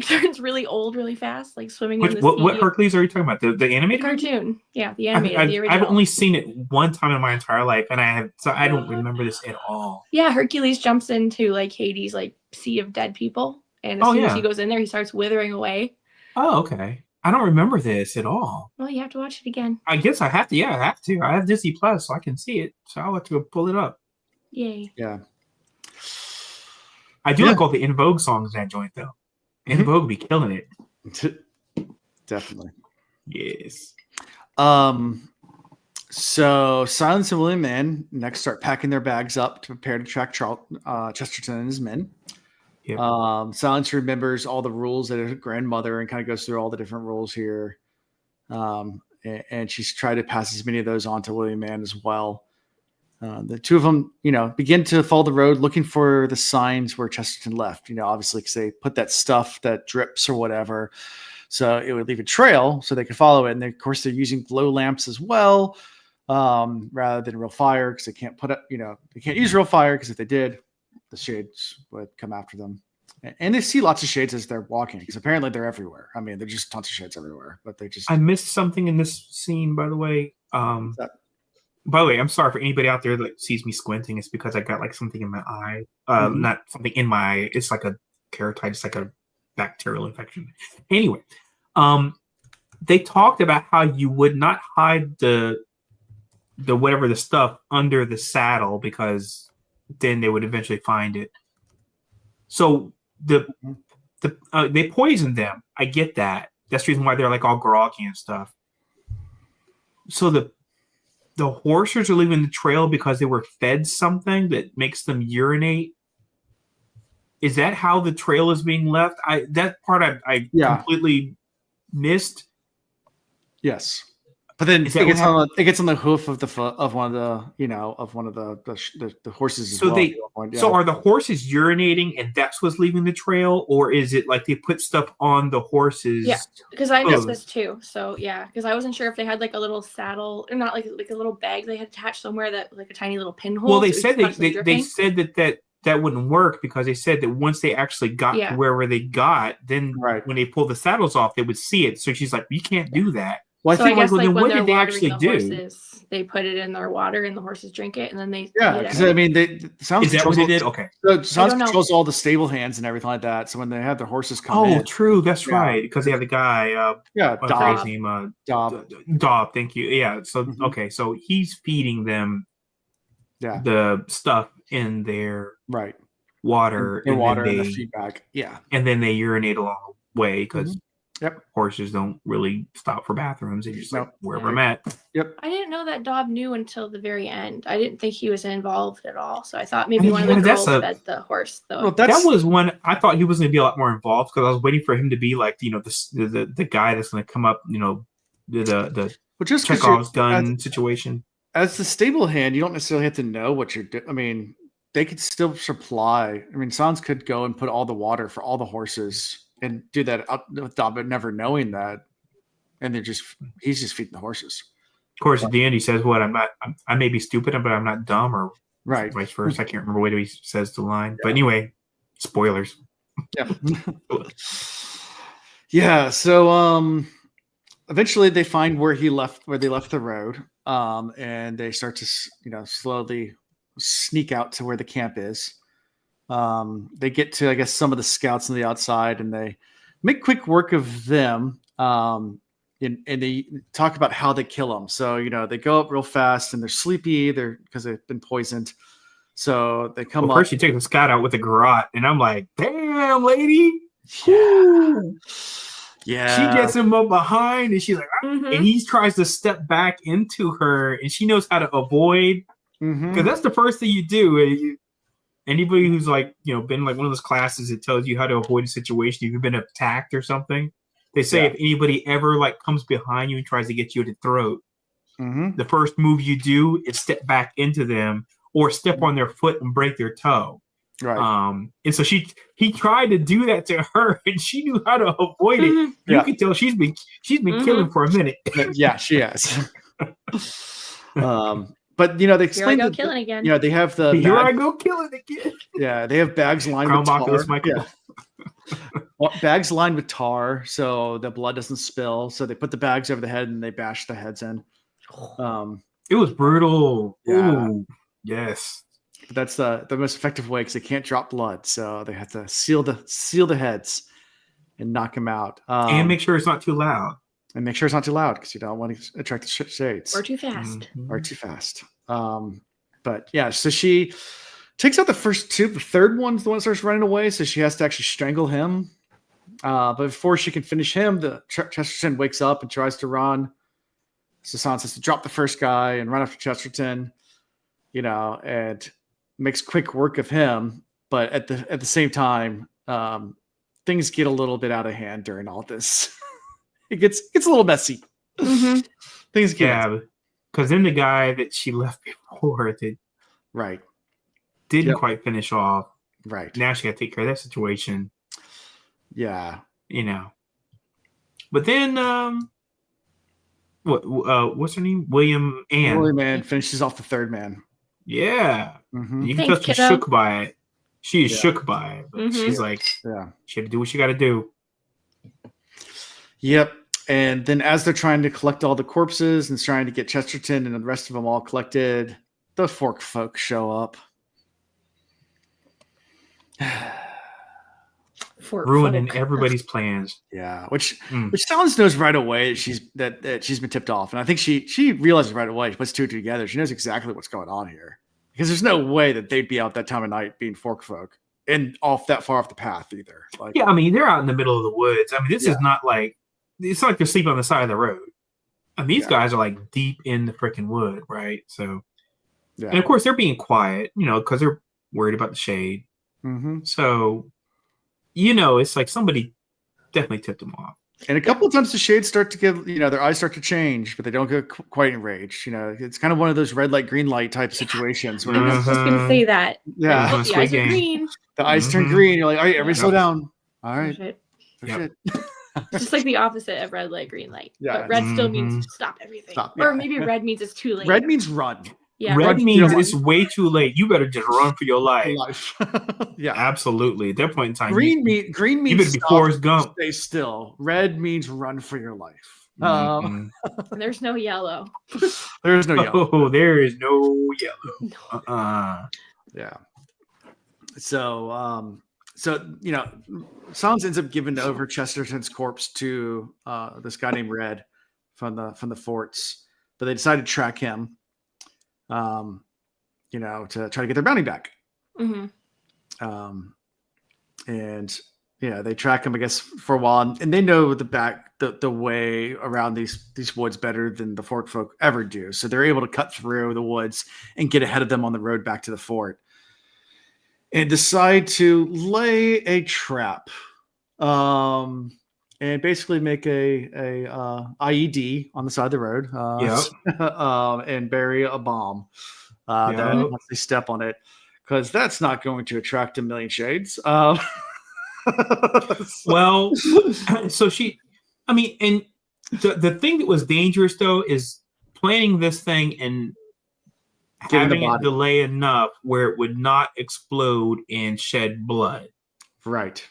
B: turns really old really fast, like swimming in the sea.
C: What Hercules are you talking about? The animated
B: cartoon? Yeah, the animated, the original.
C: I've only seen it one time in my entire life, and I don't remember this at all.
B: Yeah, Hercules jumps into like Hades, like sea of dead people, and as soon as he goes in there, he starts withering away.
C: Oh, okay. I don't remember this at all.
B: Well, you have to watch it again.
C: I guess I have to. Yeah, I have to. I have Disney Plus, so I can see it. So I'll have to go pull it up.
B: Yay.
A: Yeah.
C: I do like all the In Vogue songs in that joint, though. In Vogue be killing it.
A: Definitely.
C: Yes.
A: So Silence and William Mann next start packing their bags up to prepare to track Chesterton and his men.
C: Yep.
A: Silence remembers all the rules that her grandmother and kind of goes through all the different rules here. And she's tried to pass as many of those on to William Mann as well. The two of them, begin to follow the road looking for the signs where Chesterton left, obviously because they put that stuff that drips or whatever. So it would leave a trail so they could follow it. And of course, they're using glow lamps as well, rather than real fire because they can't put up, they can't use real fire because if they did, the shades would come after them. And they see lots of shades as they're walking because apparently they're everywhere. I mean, they're just tons of shades everywhere, but they just.
C: I missed something in this scene, by the way. By the way, I'm sorry for anybody out there that sees me squinting. It's because I got like something in my eye. Not something in my eye. It's like a keratitis, like a bacterial infection. Anyway, they talked about how you would not hide the whatever the stuff under the saddle because then they would eventually find it. So they poisoned them. I get that. That's the reason why they're like all groggy and stuff. So the horses are leaving the trail because they were fed something that makes them urinate. Is that how the trail is being left? That part I completely missed.
A: Yes, but then it gets on the hoof of one of the horses.
C: So so are the horses urinating and that's what's leaving the trail, or is it like they put stuff on the horses?
B: Yeah, because I missed this too. So yeah, because I wasn't sure if they had like a little saddle or not, like a little bag they had attached somewhere that like a tiny little pinhole.
C: Well, they said they said that wouldn't work because they said that once they actually got to wherever they got, then when they pulled the saddles off, they would see it. So she's like, "You can't do that."
A: Well,
B: I guess
C: then what did they actually do?
B: Horses, they put it in their water and the horses drink it, and then they
A: because I mean,
C: Sounds. Is that what they did? Okay.
A: So Sounds controls all the stable hands and everything like that. So when they have their horses come in,
C: true, that's right, because they have the guy.
A: Dob.
C: Dob. Thank you. Yeah. So okay, so he's feeding them.
A: Yeah.
C: The stuff in their water,
A: and the feedback. Yeah.
C: And then they urinate along the way because. Horses don't really stop for bathrooms. They just like wherever I'm at.
A: Yep.
B: I didn't know that Dob knew until the very end. I didn't think he was involved at all. So I thought maybe one of the girls fed the horse. Though.
C: Well, that was one I thought he was going to be a lot more involved because I was waiting for him to be like the guy that's going to come up. The Chekhov's gun situation.
A: As the stable hand, you don't necessarily have to know what you're doing. I mean, they could still supply. I mean, Sans could go and put all the water for all the horses. And do that with Dob, but never knowing that, and he's just feeding the horses.
C: course, at the end, he says, "What? I may be stupid, but I'm not dumb," or
A: Right.
C: vice versa. I can't remember what he says the line. But anyway, spoilers.
A: Yeah. Yeah. So eventually they find where they left the road. And they start to slowly sneak out to where the camp is. They get to, I guess, some of the scouts on the outside, and they make quick work of them. And they talk about how they kill them. So they go up real fast, and they're sleepy. They're because they've been poisoned. So they come up.
C: First, you take the scout out with a garrote, and I'm like, "Damn, lady!"
A: Yeah. Yeah.
C: She gets him up behind, and she's like,
B: Mhm.
C: and he tries to step back into her, and she knows how to avoid. Because that's the first thing you do. Anybody who's been like one of those classes that tells you how to avoid a situation, if you've been attacked or something, they say if anybody ever comes behind you and tries to get you at the throat, the first move you do is step back into them or step on their foot and break their toe.
A: Right.
C: And so he tried to do that to her, and she knew how to avoid it.
B: Mhm.
C: You can tell she's been killing for a minute.
A: Yeah, she has. But they
B: Here I
A: explain
B: go
A: that
B: killing again.
A: they have the
C: Here I go killing again.
A: Yeah, they have bags lined
C: Crown
A: with tar.
C: Oculus, Michael.
A: Yeah. Well, bags lined with tar so the blood doesn't spill. So they put the bags over the head and they bash the heads in.
C: It was brutal.
A: Yeah.
C: Ooh, yes.
A: But that's the most effective way because they can't drop blood, so they have to seal the heads and knock them out.
C: And make sure it's not too loud.
A: And make sure it's not too loud because you don't want to attract the shades.
B: Or too fast.
A: Or too fast. But yeah, so she takes out the first two. The third one's the one that starts running away, so she has to actually strangle him. But before she can finish him, the Chesterton wakes up and tries to run. So Sansa has to drop the first guy and run after Chesterton, and makes quick work of him. But at the same time, things get a little bit out of hand during all this. It gets a little messy.
B: Mhm.
A: Things get
C: Yeah, because then the guy that she left before that
A: right.
C: didn't quite finish off.
A: Right.
C: Now she got to take care of that situation.
A: Yeah.
C: But then, what's her name? William Ann.
A: William Ann finishes off the third man.
C: Yeah.
A: Mhm.
C: You can
B: Thanks,
C: tell she's
B: kiddo.
C: shook by it. She is
A: Yeah.
C: shook by it. But
B: Mhm.
C: she's like,
A: Yeah.
C: she had to do what she got to do.
A: Yep. And then as they're trying to collect all the corpses and trying to get Chesterton and the rest of them all collected, the Fork folk show up.
C: Ruining
B: folk.
C: everybody's plans.
A: Yeah, which
C: Mm.
A: Sounds knows right away that she's been tipped off, and I think she realizes right away. She puts two together. She knows exactly what's going on here because there's no way that they'd be out that time of night being Fork folk and off that far off the path either. Like,
C: Yeah, I mean, they're out in the middle of the woods. I mean, this
A: Yeah.
C: is not like, it's not like they're sleeping on the side of the road. I mean, these guys are like deep in the freaking wood, right? So,
A: yeah.
C: and of course, they're being quiet, because they're worried about the shade.
A: Mm-hmm.
C: So, it's like somebody definitely tipped them off.
A: And a couple of times the shades start to get, their eyes start to change, but they don't get quite enraged. It's kind of one of those red light, green light type situations where
B: I was just going to say that.
A: yeah,
C: Mhm.
B: The
C: Sweet
B: eyes are
C: game.
B: green.
A: the eyes turn
C: Mhm.
A: green. You're like, all right, everybody slow
C: Yep.
A: down. All right.
B: Shit.
A: Oh,
C: Yep.
A: shit.
B: It's just like the opposite of red light, green light.
A: Yeah.
B: But red still means
C: Mhm.
B: stop everything.
A: Stop,
B: Or
A: yeah.
B: maybe red means it's too late.
A: Red means run.
B: Yeah,
C: Red
B: red
C: means
B: run.
C: it's way too late. You better just run for your life.
A: Life. Yeah.
C: Absolutely. At that point in time,
A: Green
C: you
A: means
C: better be
A: stop,
C: Forrest Gump.
A: stay still. Red means run for your life.
C: Mhm.
B: There's no yellow.
A: There's no yellow.
C: Oh, there is no yellow.
A: Yeah. So, Sans ends up giving over Chesterton's corpse to this guy named Red from the forts, but they decided to track him, to try to get their bounty back.
B: Mhm.
A: And they track him, I guess, for a while, and they know the way around these woods better than the Fork folk ever do. So they're able to cut through the woods and get ahead of them on the road back to the fort, and decide to lay a trap, and basically make a IED on the side of the road, and bury a bomb that once they step on it, because that's not going to attract a million shades.
C: Well, so and the thing that was dangerous though is planting this thing and
A: Getting the
C: having it
A: body.
C: delay enough where it would not explode and shed blood.
A: Right.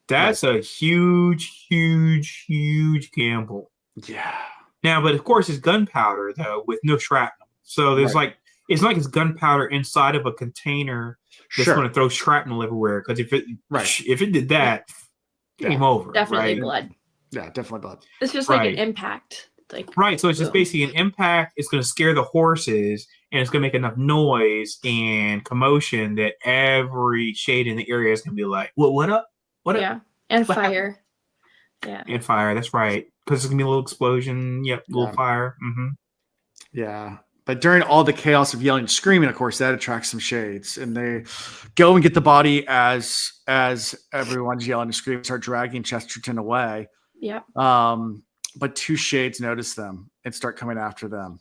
C: That's a huge, huge, huge gamble.
A: Yeah.
C: Now, but of course, it's gunpowder though, with no shrapnel. So there's
A: Right.
C: like it's not like it's gunpowder inside of a container that's
A: Sure.
C: going to throw shrapnel everywhere. Because if it did that,
A: Yeah.
C: game over.
B: Definitely
C: right?
B: blood.
A: Yeah, definitely blood.
B: It's just like an
C: Right.
B: impact. Like
C: Right, so it's just
B: boom.
C: basically an impact. It's going to scare the horses, and it's going to make enough noise and commotion that every shade in the area is going to be like, What up? What up?"
B: Yeah, and
C: What
B: fire. Yeah.
C: And fire. That's right, because it's going to be a little explosion. Yep, a little
A: Yeah.
C: fire.
A: Yeah. But during all the chaos of yelling and screaming, of course, that attracts some shades. And they go and get the body as everyone's yelling and screaming, start dragging Chesterton away.
B: Yep.
A: But two shades notice them and start coming after them.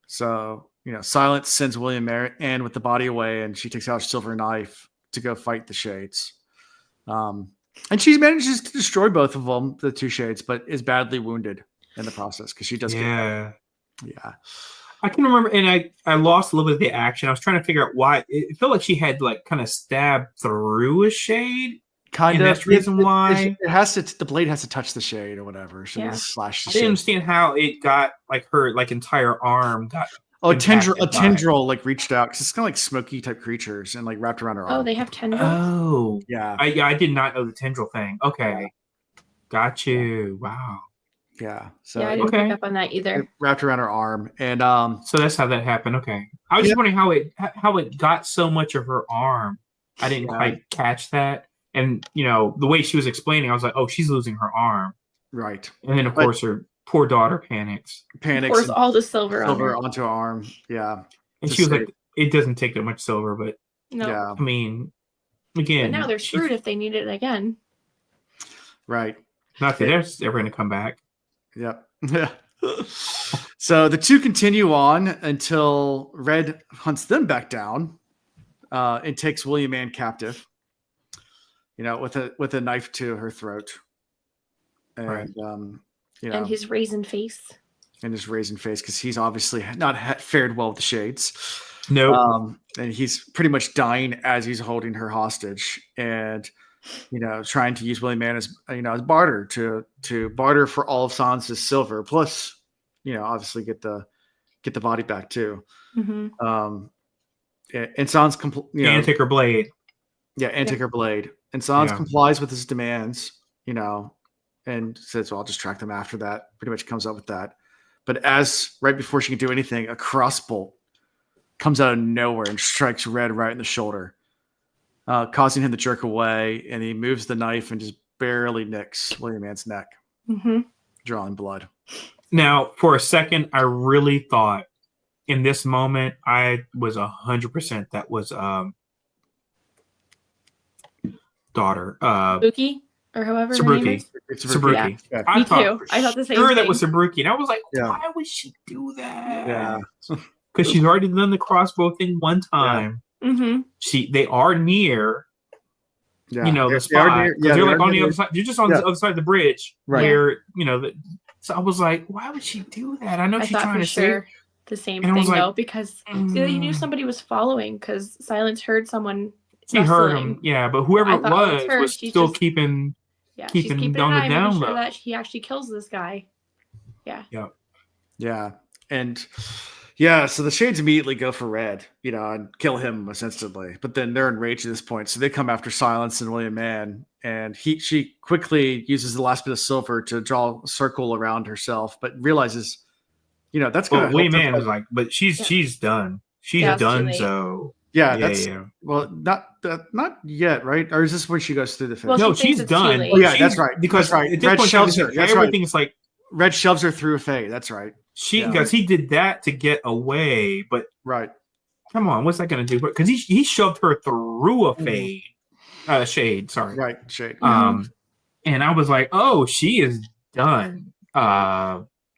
A: So, Silence sends William Ann with the body away, and she takes out a silver knife to go fight the shades. And she manages to destroy both of them, the two shades, but is badly wounded in the process because she does
C: Yeah.
A: Yeah.
C: I can remember, and I lost a little bit of the action. I was trying to figure out why. It felt like she had like kind of stabbed through a shade.
A: Kind
C: And
A: of.
C: that's the reason why-
A: it has to. The blade has to touch the shade or whatever. So
B: Yeah.
A: just slash the
C: I didn't
A: shade.
C: understand how it got like her like entire arm got.
A: Oh, a tendril
C: impacted by it.
A: like reached out because it's kind of like smoky type creatures and like wrapped around her arm.
B: Oh, they have tendrils.
C: Oh,
A: Yeah.
C: I did not know the tendril thing. Okay, got you. Wow.
A: Yeah. So
B: yeah, I didn't
C: okay.
B: pick up on that
A: it
B: either.
A: wrapped around her arm, and
C: So that's how that happened. Okay, I was just wondering how it got so much of her arm. I didn't
A: Yeah.
C: quite catch that. And the way she was explaining, I was like, "Oh, she's losing her arm."
A: right
C: And then of
A: But-
C: course her poor daughter panics,
A: panics
B: Pours
A: and
B: all the silver on
A: silver
B: her.
A: onto her arm. Yeah.
C: and
A: To
C: she was
A: save-
C: like, "It doesn't take that much silver," but
B: No.
A: Yeah.
C: I mean, again,
B: But now they're
C: she-
B: screwed if they need it again.
A: Right.
C: Not that they're ever going to come back.
A: Yep. Yeah. So the two continue on until Red hunts them back down and takes William Ann captive. With a knife to her throat, and
C: Right.
B: And his raisin face.
A: and his raisin face because he's obviously not fared well with the shades.
C: No,
A: And he's pretty much dying as he's holding her hostage, and trying to use William Ann as barter to barter for all of Sansa's silver, plus obviously get the body back too.
B: Hmm.
A: And Sans
C: and take her blade.
A: and take her blade. And Sans
C: Yeah.
A: complies with his demands, and says, "Well, I'll just track them after that." Pretty much comes up with that. But right before she can do anything, a crossbolt comes out of nowhere and strikes Red right in the shoulder, causing him to jerk away. And he moves the knife and just barely nicks William Ann's neck,
B: Hmm.
A: drawing blood.
C: Now, for a second, I really thought in this moment, I was 100% that was daughter.
B: Spooky or however her name
C: Sabruki.
B: is.
A: It's
C: Sabruki.
A: Yeah.
C: I
B: Me
C: thought
B: too.
C: for
B: I thought the same
C: sure that
B: thing.
C: was Sabruki. And I was like,
A: Yeah.
C: why would she do that?
A: Yeah.
C: Because she's already done the crossbow thing one time.
B: Hmm.
C: They are near,
A: Yeah.
C: the
A: They are
C: spot.
A: near-
C: 'Cause they're like
A: they're
C: on the
A: near-
C: other side. They're just on
A: Yeah.
C: the other side of the bridge.
A: Right.
C: Where, so I was like, why would she do that? I know
B: I
C: she's
B: thought
C: trying
B: for
C: to
B: sure
C: save.
B: the same
C: And I was
B: thing
C: like,
B: though, because he knew somebody was following because Silence heard someone.
C: She heard
B: rustling.
C: him, yeah, but whoever
B: I
C: it
B: thought it was her.
C: was
B: She's
C: still
B: just-
C: keeping.
B: Yeah,
C: Keeping
B: she's keeping
C: on
B: an
C: the
B: eye,
C: down
B: making sure
C: low.
B: that he actually kills this guy.
A: Yeah. And so the shades immediately go for Red, and kill him almost instantly. But then they're enraged at this point. So they come after Silence and William Ann. And she quickly uses the last bit of silver to draw a circle around herself, but realizes, that's going
C: Well,
A: to
C: William Ann was like, but she's done. She's
B: Yeah, it's too
C: done.
B: late.
C: So
A: yeah. Well, not yet, right? Or is this when she goes through the finish?
B: Well,
C: No,
B: she thinks
C: she's
B: it's too
C: done.
B: late.
A: Oh, yeah,
C: She's-
A: that's right.
C: Because
A: That's right.
C: at this
A: Red
C: point,
A: shoves her. That's right.
C: everything's like
A: Red shoves her through a fade. That's right. Yeah.
C: because he did that to get away. But
A: Right.
C: come on, what's that going to do? Because he shoved her through a shade. Sorry.
A: Right. Shade.
C: And I was like, oh, she is done.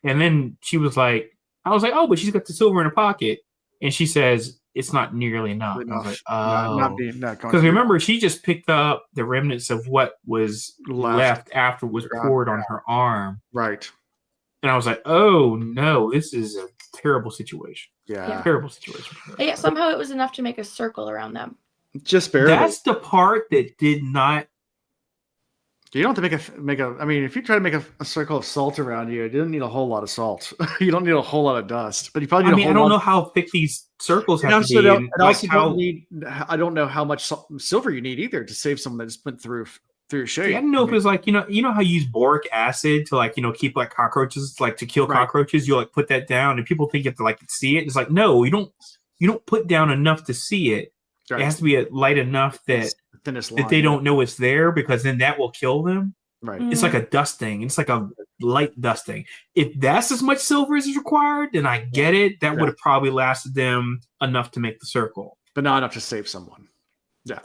C: And then she was like, I was like, oh, but she's got the silver in her pocket, and she says it's not nearly enough. And I was like,
A: Not
C: oh,
A: being not going
C: because
A: through.
C: remember, she just picked up the remnants of what was left after it was
A: Yeah.
C: poured on her arm.
A: Right.
C: And I was like, oh no, this is a terrible situation.
A: Yeah.
C: Terrible situation.
B: Yeah, somehow it was enough to make a circle around them.
A: Just barely.
C: That's the part that did not.
A: You don't have to make a. I mean, if you try to make a circle of salt around you, you don't need a whole lot of salt. You don't need a whole lot of dust, but you probably need.
C: I mean,
A: a
C: I
A: whole
C: don't
A: lot
C: know how thick these circles
A: And
C: have
A: also,
C: to be.
A: don't,
C: And
A: and also
C: like how,
A: don't need. I don't know how much silver you need either to save someone that just went through a shade.
C: I don't know if it's like you know how you use boric acid to like keep like cockroaches, like to kill
A: Right.
C: cockroaches. You like put that down, and people think you have to like see it. It's like no, you don't put down enough to see it.
A: Right.
C: It has to be light enough that
A: It's the thinnest line.
C: they don't know it's there, because then that will kill them.
A: Right.
C: It's like a dusting. It's like a light dusting. If that's as much silver as is required, then I get it. That
A: Yeah.
C: would have probably lasted them enough to make the circle.
A: But not enough to save someone.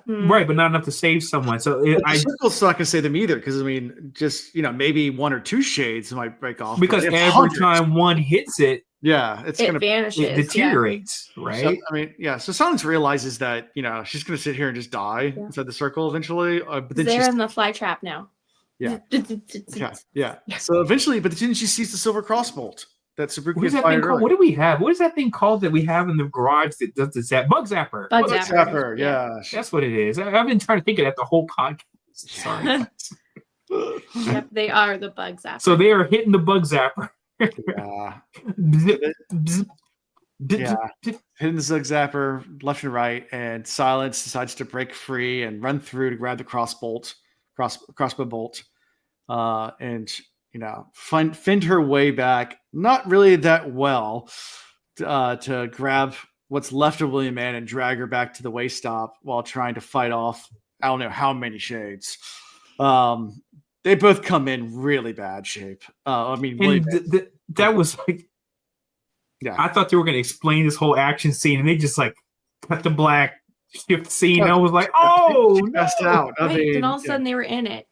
B: Mm.
C: Right, but not enough to save someone. So
A: But the circle's not going to save them either, because I mean, just maybe one or two shades might break off.
C: because
A: but
C: every
A: if hundreds-
C: time one hits it,
A: yeah, it's
B: It
A: going to.
B: vanishes.
C: it deteriorates,
A: So,
C: right?
A: I mean, yeah. So Silence realizes that she's going to sit here and just die
B: Yeah.
A: inside the circle eventually. But then
B: They're
A: she's
B: in the fly trap now.
A: Yeah. yeah. So eventually, but then she sees the silver crossbolt that Sabuki
C: What is
A: had
C: that thing
A: fired
C: called?
A: earlier.
C: What do we have? What is that thing called that we have in the garage that does the zap? Bug zapper.
B: Bug
A: Bug
B: zapper.
A: zapper, yeah.
C: That's what it is. I've been trying to think of that the whole podcast. Sorry.
B: Yep, they are the bug zapper.
C: So they are hitting the bug zapper.
A: Yeah.
C: Bzz, bzz, bzz,
A: Yeah.
C: bzz.
A: Hitting the Zug Zapper left and right, and Silence decides to break free and run through to grab the crossbow bolt, and fend her way back. Not really that well, to grab what's left of William Ann and drag her back to the way stop while trying to fight off I don't know how many shades. They both come in really bad shape. I mean, William
C: And that was like,
A: yeah.
C: I thought they were going to explain this whole action scene, and they just like cut the black, shift scene. And I was like, oh,
A: She passed
C: no.
A: out. I
B: Right,
A: mean,
B: then all of a
A: yeah.
B: sudden they were in it.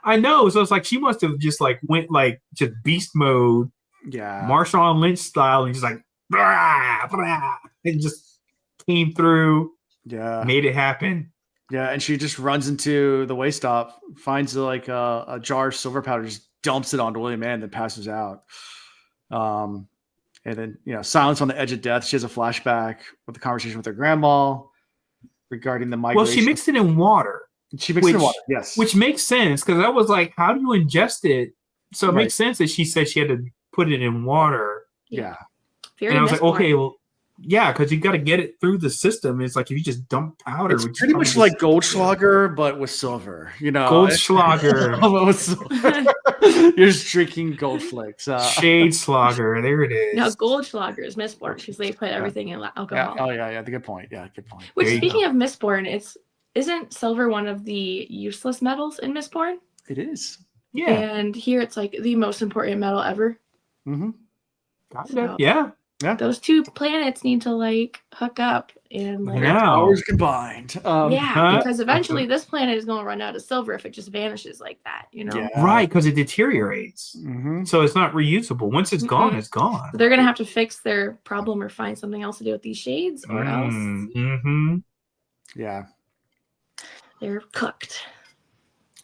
C: I know. So it's like she must have just like went like just beast mode,
A: Yeah.
C: Marshawn Lynch style, and just like brah, brah, and just came through,
A: Yeah.
C: made it happen.
A: Yeah. And she just runs into the way stop, finds like a jar of silver powder, just dumps it onto William Ann, then passes out. And then, Silence on the edge of death. She has a flashback with the conversation with her grandma regarding the migration.
C: Well, she mixed it in water,
A: She mixed it in
C: which-
A: water. Yes.
C: which makes sense because I was like, how do you ingest it? So it
A: Right.
C: makes sense that she said she had to put it in water.
A: yeah.
B: Very
C: And I was like,
B: misborn.
C: okay, well, yeah, because you got to get it through the system. It's like if you just dump powder,
A: It's
C: which
A: pretty
C: probably
A: much like Goldschlager, but with silver.
C: Goldschlager,
A: But with silver. You're just drinking gold flakes.
C: Shade Slogger. There it is.
B: Now Goldschlager is misborn because they put everything in
A: Yeah.
B: alcohol.
A: Oh yeah. Good point. Yeah. Good point.
B: Which,
C: There you
B: speaking of misborn, isn't silver one of the useless metals in misborn?
A: It is.
C: Yeah.
B: And here it's like the most important metal ever.
A: Mm-hmm.
C: Kinda. Yeah.
B: Those two planets need to like hook up and like
C: Yeah.
A: Powers combined.
B: yeah,
C: Huh?
B: because eventually this planet is going to run out of silver if it just vanishes like that,
A: Yeah.
C: Right, because it deteriorates.
A: Mm-hmm.
C: So it's not reusable. Once it's gone, it's gone.
B: So they're going to have to fix their problem or find something else to do with these shades, or else
C: Mm-hmm.
A: Yeah.
B: they're cooked.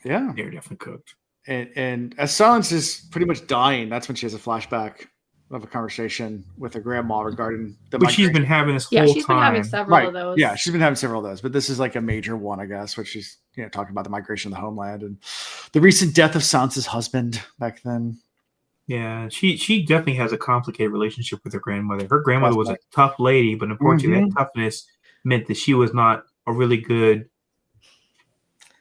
A: Yeah.
C: They're definitely cooked.
A: And as Silence is pretty much dying, that's when she has a flashback of a conversation with her grandma regarding the
C: Which she's
A: migration.
C: been having this
B: Yeah,
C: whole
B: she's
C: time.
B: been having several
A: Right.
B: of those.
A: Yeah, she's been having several of those, but this is like a major one, I guess, which she's talking about the migration of the homeland and the recent death of Silence's husband back then.
C: Yeah, she definitely has a complicated relationship with her grandmother. Her grandmother was a
A: Definitely.
C: tough lady, but unfortunately,
A: Mm-hmm.
C: that toughness meant that she was not a really good.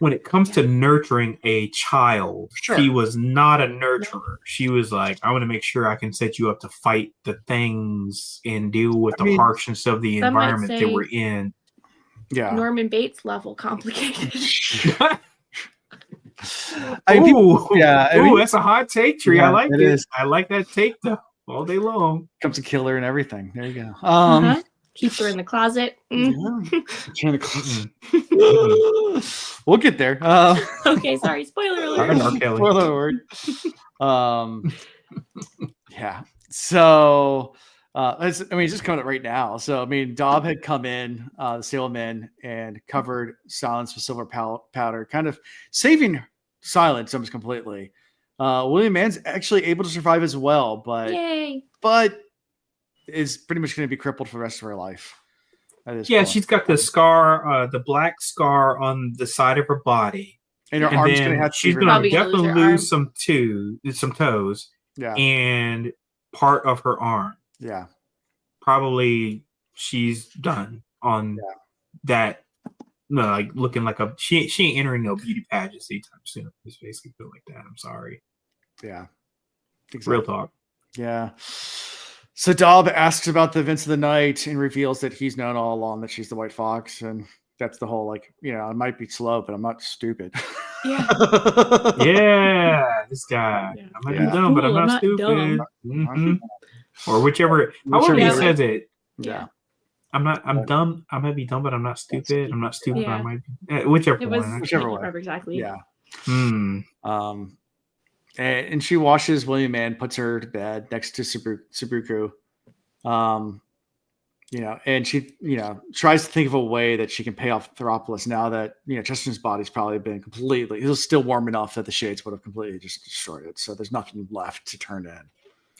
C: When it comes to nurturing a child,
A: Sure.
C: she was not a nurturer. She was like, I want to make sure I can set you up to fight the things and deal with
A: I
C: the
A: mean,
C: harshness of the
B: some might
C: environment that
B: say-
C: we're in.
A: Yeah.
B: Norman Bates level complicated.
A: I mean, people-
C: Ooh,
A: yeah, I
C: ooh,
A: mean-
C: that's a hot take, Tree. I
A: Yeah,
C: like
A: it
C: it.
A: is.
C: I like that take though, all day long.
A: comes a killer and everything. There you go.
B: Uh-huh. Keeps her in the closet. Mm.
A: Yeah. Trying to close-
C: Mm.
A: We'll get there.
B: Okay, sorry. Spoiler
C: Sorry,
B: alert.
C: R. Kelly.
A: Spoiler alert. Yeah. So, it's just coming up right now. So, I mean, Dobb had come in, the Salem in, and covered Silence with silver powder, kind of saving Silence almost completely. William Mann's actually able to survive as well,
B: Yay.
A: but is pretty much going to be crippled for the rest of her life. At this
C: Yeah,
A: point.
C: she's got the scar, the black scar on the side of her body.
A: and her
C: And
A: arm's going to
C: then
A: have to
C: she's
A: be
C: going to
B: Probably gonna
C: definitely
B: lose her
C: lose some toes
A: yeah,
C: and part of her arm.
A: yeah,
C: Probably she's done on
A: Yeah.
C: that. No, like looking like she ain't entering no beauty pageants anytime soon. Just basically feel like that. I'm sorry.
A: yeah.
C: Real talk.
A: Yeah. So Dobb asks about the events of the night and reveals that he's known all along that she's the White Fox, and that's the whole I might be slow, but I'm not stupid.
B: Yeah.
C: Yeah, this guy.
B: Yeah.
C: I might
A: Yeah.
C: be dumb, but I'm
B: Fool, I'm
C: not
B: not
C: stupid.
B: dumb.
C: Mhm. Or whichever, however
A: Whichever
C: he
B: way.
C: says it.
A: Yeah.
C: I'm dumb. I might be dumb, but I'm not stupid. I'm not stupid, but I
B: Yeah.
C: might be. Whichever
B: It was
C: one.
A: Whichever
B: I can't
A: way.
B: remember exactly.
A: Yeah.
C: Hmm.
A: And she washes William Mann, puts her to bed next to Subaru. And she, tries to think of a way that she can pay off Theopolis now that, Chesterton's body's probably been completely, it was still warm enough that the shades would have completely just destroyed it. So there's nothing left to turn in.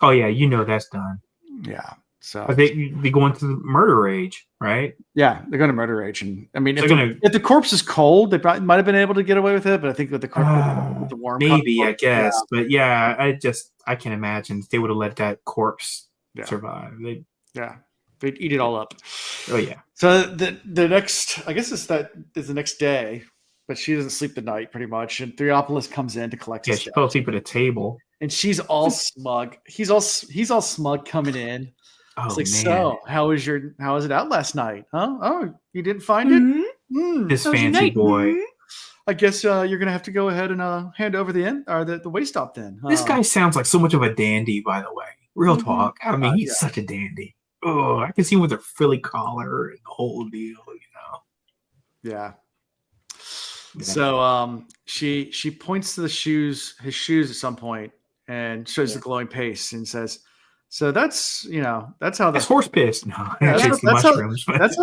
C: Oh yeah, that's done.
A: Yeah. So
C: But they go into the murder rage, right?
A: yeah, they're going to murder age. And I mean,
C: They're
A: if,
C: gonna-
A: if the corpse is cold, they probably might have been able to get away with it. But I think with the corpse, with the warm,
C: Maybe, I
A: corpse,
C: guess. But yeah, I can imagine they would have let that corpse
A: Yeah.
C: survive.
A: they'd eat it all up.
C: Oh yeah.
A: So the next, I guess is the next day, but she doesn't sleep the night pretty much. And Theopolis comes in to collect
C: Yeah,
A: his
C: she
A: stuff.
C: fell asleep at a table.
A: And she's all smug. He's all smug coming in.
C: Oh
A: It's like,
C: man.
A: so how was it out last night? Huh? Oh, you didn't find it?
B: Mhm.
A: Hmm.
C: This
B: How's your
C: fancy
B: night?
C: boy.
B: Mhm.
A: I guess you're gonna have to go ahead and hand over the waist stop then.
C: This guy sounds like so much of a dandy, by the way. Real
B: Mhm.
C: talk. I mean, he's
A: Yeah.
C: such a dandy. Oh, I can see him with a Philly collar and the whole deal,
A: Yeah.
C: Yeah.
A: So she points to his shoes at some point and shows
C: Yeah.
A: the glowing paste and says, "So that's how
C: That's
A: the
C: horse piss. No,
A: Yeah,
C: that's
A: that's how-
C: mushrooms.
A: that's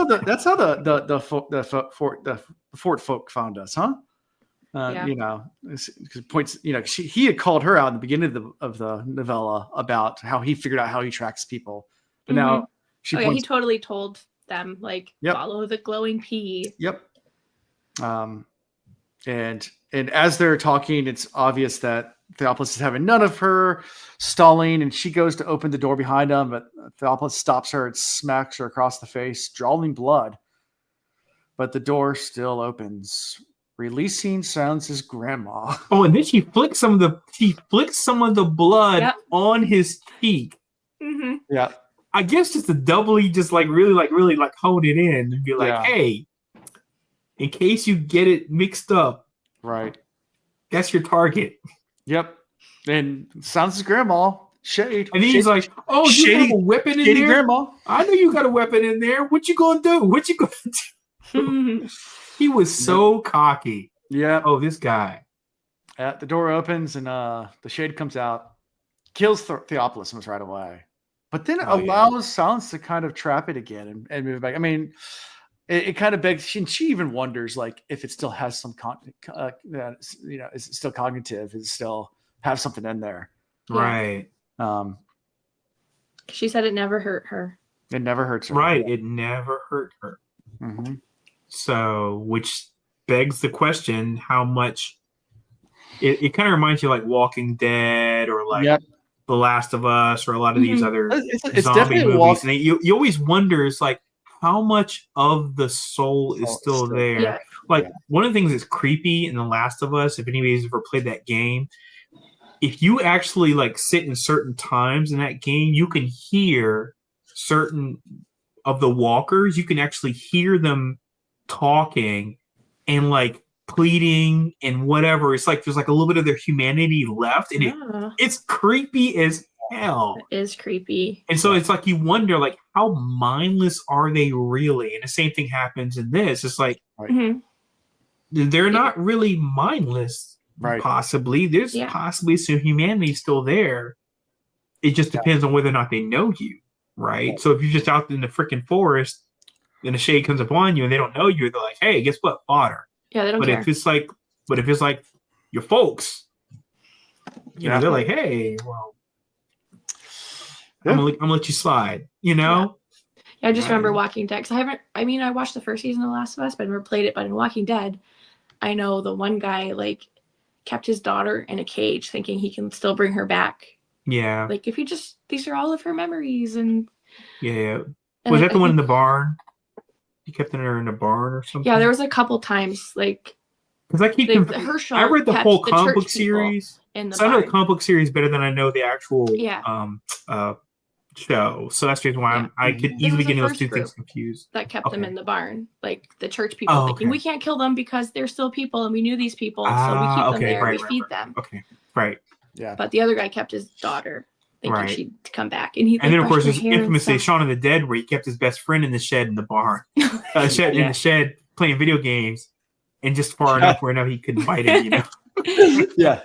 A: how the fort folk found us, huh?
B: Yeah.
A: Because points, he had called her out in the beginning of the novella about how he figured out how he tracks people, but now she
B: Oh yeah, he
A: points.
B: totally told them
A: Yep.
B: follow the glowing pea.
A: Yep. And as they're talking, it's obvious that Theopolis is having none of her, stalling, and she goes to open the door behind him, but Theopolis stops her and smacks her across the face, drawing blood. But the door still opens, releasing Silence's grandma.
C: Oh, and then she flicks some of the blood
B: Yep.
C: on his cheek.
B: Mm-hmm.
A: Yeah.
C: I guess just to doubly, just really hold it in and be like,
A: Yeah.
C: hey, in case you get it mixed up,
A: Right.
C: that's your target.
A: Yep. And Silence's grandma, Shade.
C: And then he's like, oh, you
A: Shady-
C: have a weapon in
A: Shady
C: there?
A: grandma.
C: I know you got a weapon in there. What you gonna do? What you gonna do? He was so cocky.
A: Yeah.
C: Oh, this guy.
A: The door opens and the Shade comes out, kills Theopolis almost right away, but then
C: Oh, yeah.
A: allows Silence to kind of trap it again and move it back. I mean, it kind of begs. She even wonders like if it still has some is it still cognitive? Is it still have something in there?
B: Yeah.
C: Right.
B: She said it never hurt her.
A: It never hurts her.
C: Right. It never hurt her.
A: Mm-hmm.
C: So, which begs the question, how much it kind of reminds you like Walking Dead or like
A: Yep.
C: The Last of Us or a lot of these
B: Mhm.
C: other
A: It's
C: zombie
A: definitely
C: movies.
A: walk.
C: And you always wonder, it's like, how much of the soul is
A: Soul is
C: still
A: still
C: there?
B: Yeah.
C: Like,
A: Yeah.
C: one of the things that's creepy in The Last of Us, if anybody's ever played that game, if you actually like sit in certain times in that game, you can hear certain of the walkers, you can actually hear them talking and like pleading and whatever. It's like there's like a little bit of their humanity left, and
B: Yeah.
C: it's creepy as hell.
B: It is creepy.
C: And so it's like you wonder, like, how mindless are they really? And the same thing happens in this. It's like
B: Mhm.
C: they're not really mindless.
A: Right.
C: Possibly, there's
B: Yeah.
C: possibly some humanity still there. It just depends on whether or not they know you, right?
A: Right.
C: So if you're just out in the freaking forest, and a Shade comes upon you and they don't know you, they're like, "Hey, guess what? Fodder."
B: Yeah, they don't
C: But
B: care.
C: if it's like your folks, you know,
A: Yeah.
C: they're like, hey, well,
A: Yeah.
C: I'm gonna let you slide, you know.
B: Yeah, I just remember
C: Right.
B: Walking Dead. 'Cause I watched the first season of The Last of Us, but I never played it. But in Walking Dead, I know the one guy like kept his daughter in a cage, thinking he can still bring her back.
C: Yeah,
B: Like if these are all of her memories, and
C: yeah.
B: and
C: Was
B: I
C: that the one in
B: think-
C: the barn? You kept her in the barn or something?
B: Yeah, there was a couple times like
C: because I keep.
B: Herschel.
C: I read the
B: kept
C: whole
B: the
C: comic
B: church
C: book
B: people
C: series,
B: in the
C: so I know the
B: barn.
C: comic book series better than I know the actual
B: Yeah.
C: show. So that's the reason why
B: Yeah.
C: I could
B: This
C: easily
B: was the
C: get those
B: first
C: two
B: group
C: things confused.
B: that kept them
C: Okay.
B: in the barn, like the church people,
C: Oh,
B: thinking
C: okay.
B: we can't kill them because they're still people, and we knew these people, so we keep them
C: Okay,
B: there.
C: right,
B: We
C: right,
B: feed
C: right.
B: them.
C: Okay, right.
A: Yeah.
B: But the other guy kept his daughter, thinking
C: Right.
B: she'd come back, and he
C: And then of course
B: brushed
C: there's
B: her hair and
C: infamously
B: stuff.
C: Shaun of the Dead, where he kept his best friend in the shed in the barn, in
B: Yeah.
C: the shed playing video games, and just far enough where he couldn't bite him, you know.
A: Yeah.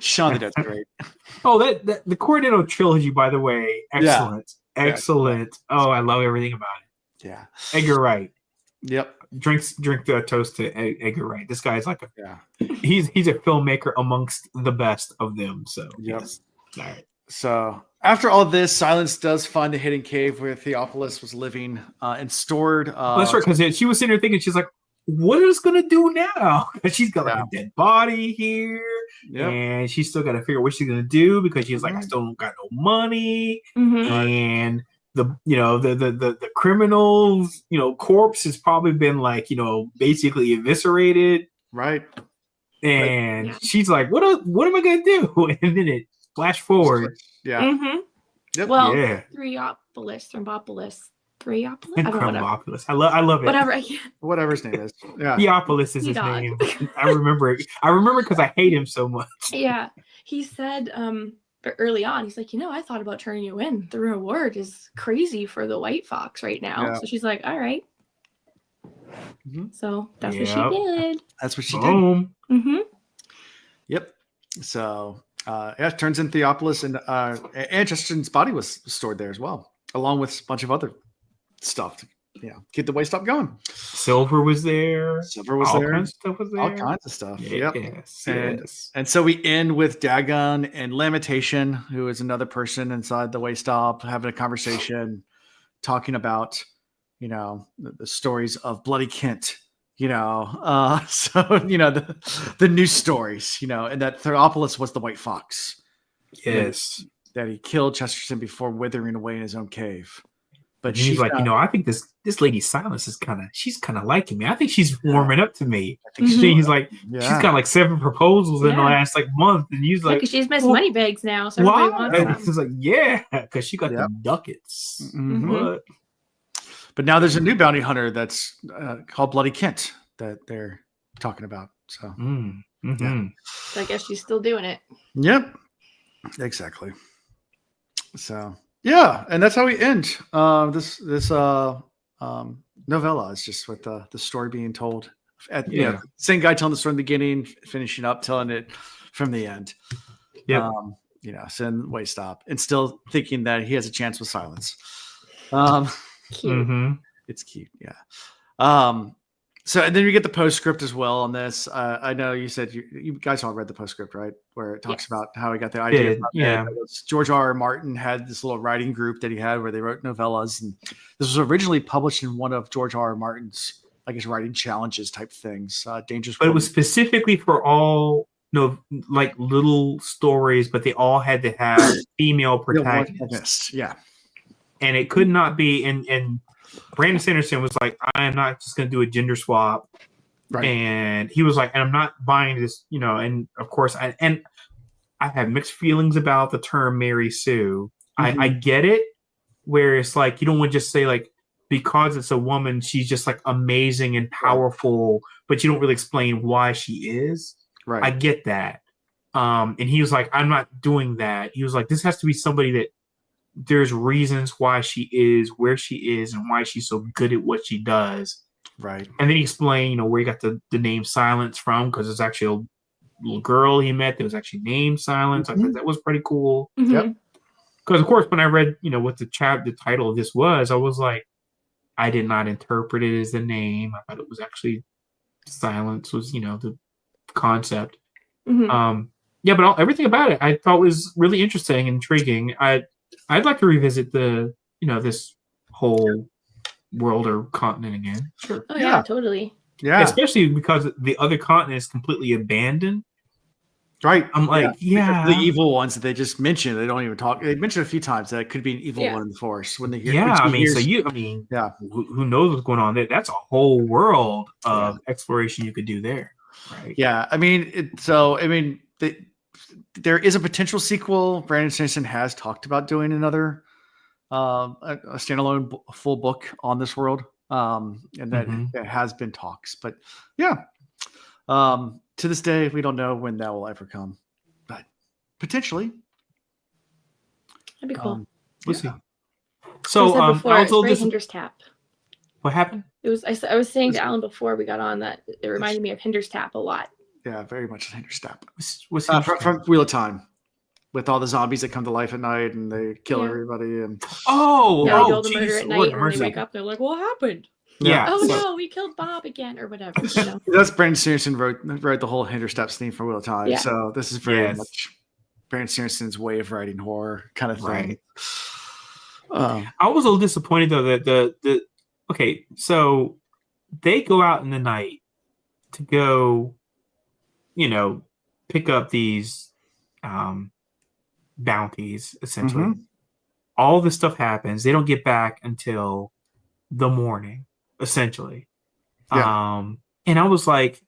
A: Shaun the Dead's great.
C: Oh, that the Cornetto trilogy, by the way, excellent,
A: Yeah.
C: excellent. Oh, I love everything about it.
A: Yeah.
C: Edgar Wright.
A: Yep.
C: Drink the toast to Edgar Wright. This guy's like
A: Yeah.
C: he's a filmmaker amongst the best of them. So
A: Yep.
C: yes. All right.
A: So after all this, Silence does find the hidden cave where Theophilus was living and stored.
C: Well, that's right, because she was sitting there thinking, she's like, what is gonna do now? Because she's got like a dead body here,
A: Yep.
C: and she's still got to figure out what she's gonna do, because she's like, I still don't got no money,
B: Mhm.
C: and the criminal's corpse has probably been like basically eviscerated,
A: Right.
C: and
B: Yeah.
C: she's like, what am I gonna do? And then it flash forward.
A: Yeah.
B: Mhm.
A: Yep.
B: Well,
C: Yeah.
B: Thrombopolis. I don't know, whatever.
C: Incredible. I love it.
B: Whatever.
A: Whatever his name is. Yeah.
C: Theophilus is his
B: Dog.
C: name. I remember it. I remember because I hate him so much.
B: Yeah, he said early on, he's like, I thought about turning you in. The reward is crazy for the white fox right now.
A: Yeah.
B: So she's like, all right.
A: Mhm.
B: So that's what
C: Yep.
B: she did.
A: That's what she did.
C: Boom.
B: Mm-hmm.
A: Yep. So it turns in Theophilus, and Chesterton's body was stored there as well, along with a bunch of other stuff to keep the waste up going.
C: Silver was there.
A: Silver was
C: All
A: there.
C: kinds of stuff was there.
A: All kinds of stuff. Yep.
C: Yes.
A: And-
C: Yes.
A: And so we end with Dagon and Lamentation, who is another person inside the waste stop, having a conversation, talking about, the stories of Bloody Kent, so, the news stories, and that Theophilus was the White Fox,
C: Yes.
A: that he killed Chesterton before withering away in his own cave. But
C: And he's like,
A: found-
C: I think this lady Silence is she's kind of liking me. I think she's warming up to me.
A: I think
B: Mhm.
C: She's like,
A: yeah.
C: she's got like 7 proposals in the
B: Yeah.
C: last month, and he's like,
B: Because she's Miss
C: well,
B: Moneybags now, so everybody wants
C: and
B: some.
C: he's like, yeah, because she got
A: Yep.
C: the ducats.
A: Mhm.
C: What?
A: But now there's a new bounty hunter that's called Bloody Kent that they're talking about. So,
C: Mhm.
B: So I guess she's still doing it.
A: yep, exactly. So, yeah, and that's how we end this novella. Is just with the story being told at
C: Yeah.
A: same guy telling the story in the beginning, finishing up, telling it from the end.
C: Yep.
A: So in way stop, and still thinking that he has a chance with Silence.
B: Cute.
C: Mhm.
A: It's cute, yeah. So and then you get the postscript as well on this. I know you said you guys all read the postscript, right? Where it talks
B: Yes.
A: about how he got the idea.
C: Did,
A: about
C: yeah.
A: that. It was George R. R. Martin had this little writing group that he had where they wrote novellas, and this was originally published in one of George R. R. Martin's, I guess, writing challenges type things. Dangerous.
C: But it was
A: Woman.
C: specifically for all, like little stories, but they all had to have female protagonists.
A: Protagonist, yeah.
C: And it could not be. And Brandon Sanderson was like, I am not just going to do a gender swap.
A: Right.
C: And he was like, and I'm not buying this, and of course, I have mixed feelings about the term Mary Sue. I get it, where it's like, you don't want to just say like, because it's a woman, she's just like amazing and powerful, but you don't really explain why she is.
A: Right.
C: I get that. And he was like, I'm not doing that. He was like, this has to be somebody that there's reasons why she is where she is and why she's so good at what she does.
A: Right.
C: And then he explained, where he got the name Silence from, because it's actually a little girl he met that was actually named Silence. I thought that was pretty cool.
B: Mhm.
A: Yep.
C: Because of course, when I read, what the title of this was, I was like, I did not interpret it as the name. I thought it was actually Silence was, the concept.
B: Mhm.
C: Yeah, but everything about it I thought was really interesting and intriguing. I'd like to revisit this whole world or continent again. Sure.
B: Oh yeah, totally.
A: Yeah,
C: Especially because the other continent is completely abandoned.
A: right.
C: I'm like, yeah.
A: The evil ones that they just mentioned, they don't even talk. They mentioned a few times that it could be an evil
B: Yeah.
A: one in the forest when they hear.
C: Yeah,
A: when
C: I
A: she
C: mean,
A: hears-
C: yeah, who knows what's going on there? That's a whole world of exploration you could do there, right?
A: Yeah, I mean, there is a potential sequel. Brandon Sanderson has talked about doing another a standalone full book on this world, and that there has been talks. But yeah, to this day, we don't know when that will ever come, but potentially.
B: That'd be cool.
C: We'll
A: Yeah.
C: see. So,
B: I said before,
C: I
B: it's
C: was
B: very
C: just
B: Hinder's Tap.
C: what happened?
B: It was. I was saying to Alan before we got on that it reminded me of Hinder's Tap a lot.
A: Yeah, very much a step.
C: What's
A: From Wheel of Time, with all the zombies that come to life at night and they kill
B: Yeah.
A: everybody. And
B: Yeah, they do all the
C: geez,
B: murder at
C: Lord
B: night, and
C: mercy.
B: they wake up. They're like, "What happened?
C: Yeah.
B: Oh
C: so-
B: no, we killed Bob again, or whatever." You know?
A: that's Brandon Sanderson wrote the whole Hinder Steps theme for Wheel of Time.
B: Yeah.
A: So this is very
C: Yes.
A: much Brandon Sanderson's way of writing horror kind of thing.
C: Right.
A: Um,
C: I was a little disappointed though that the okay, so they go out in the night to go, pick up these bounties essentially.
A: Mhm.
C: All this stuff happens. They don't get back until the morning, essentially. And I was like,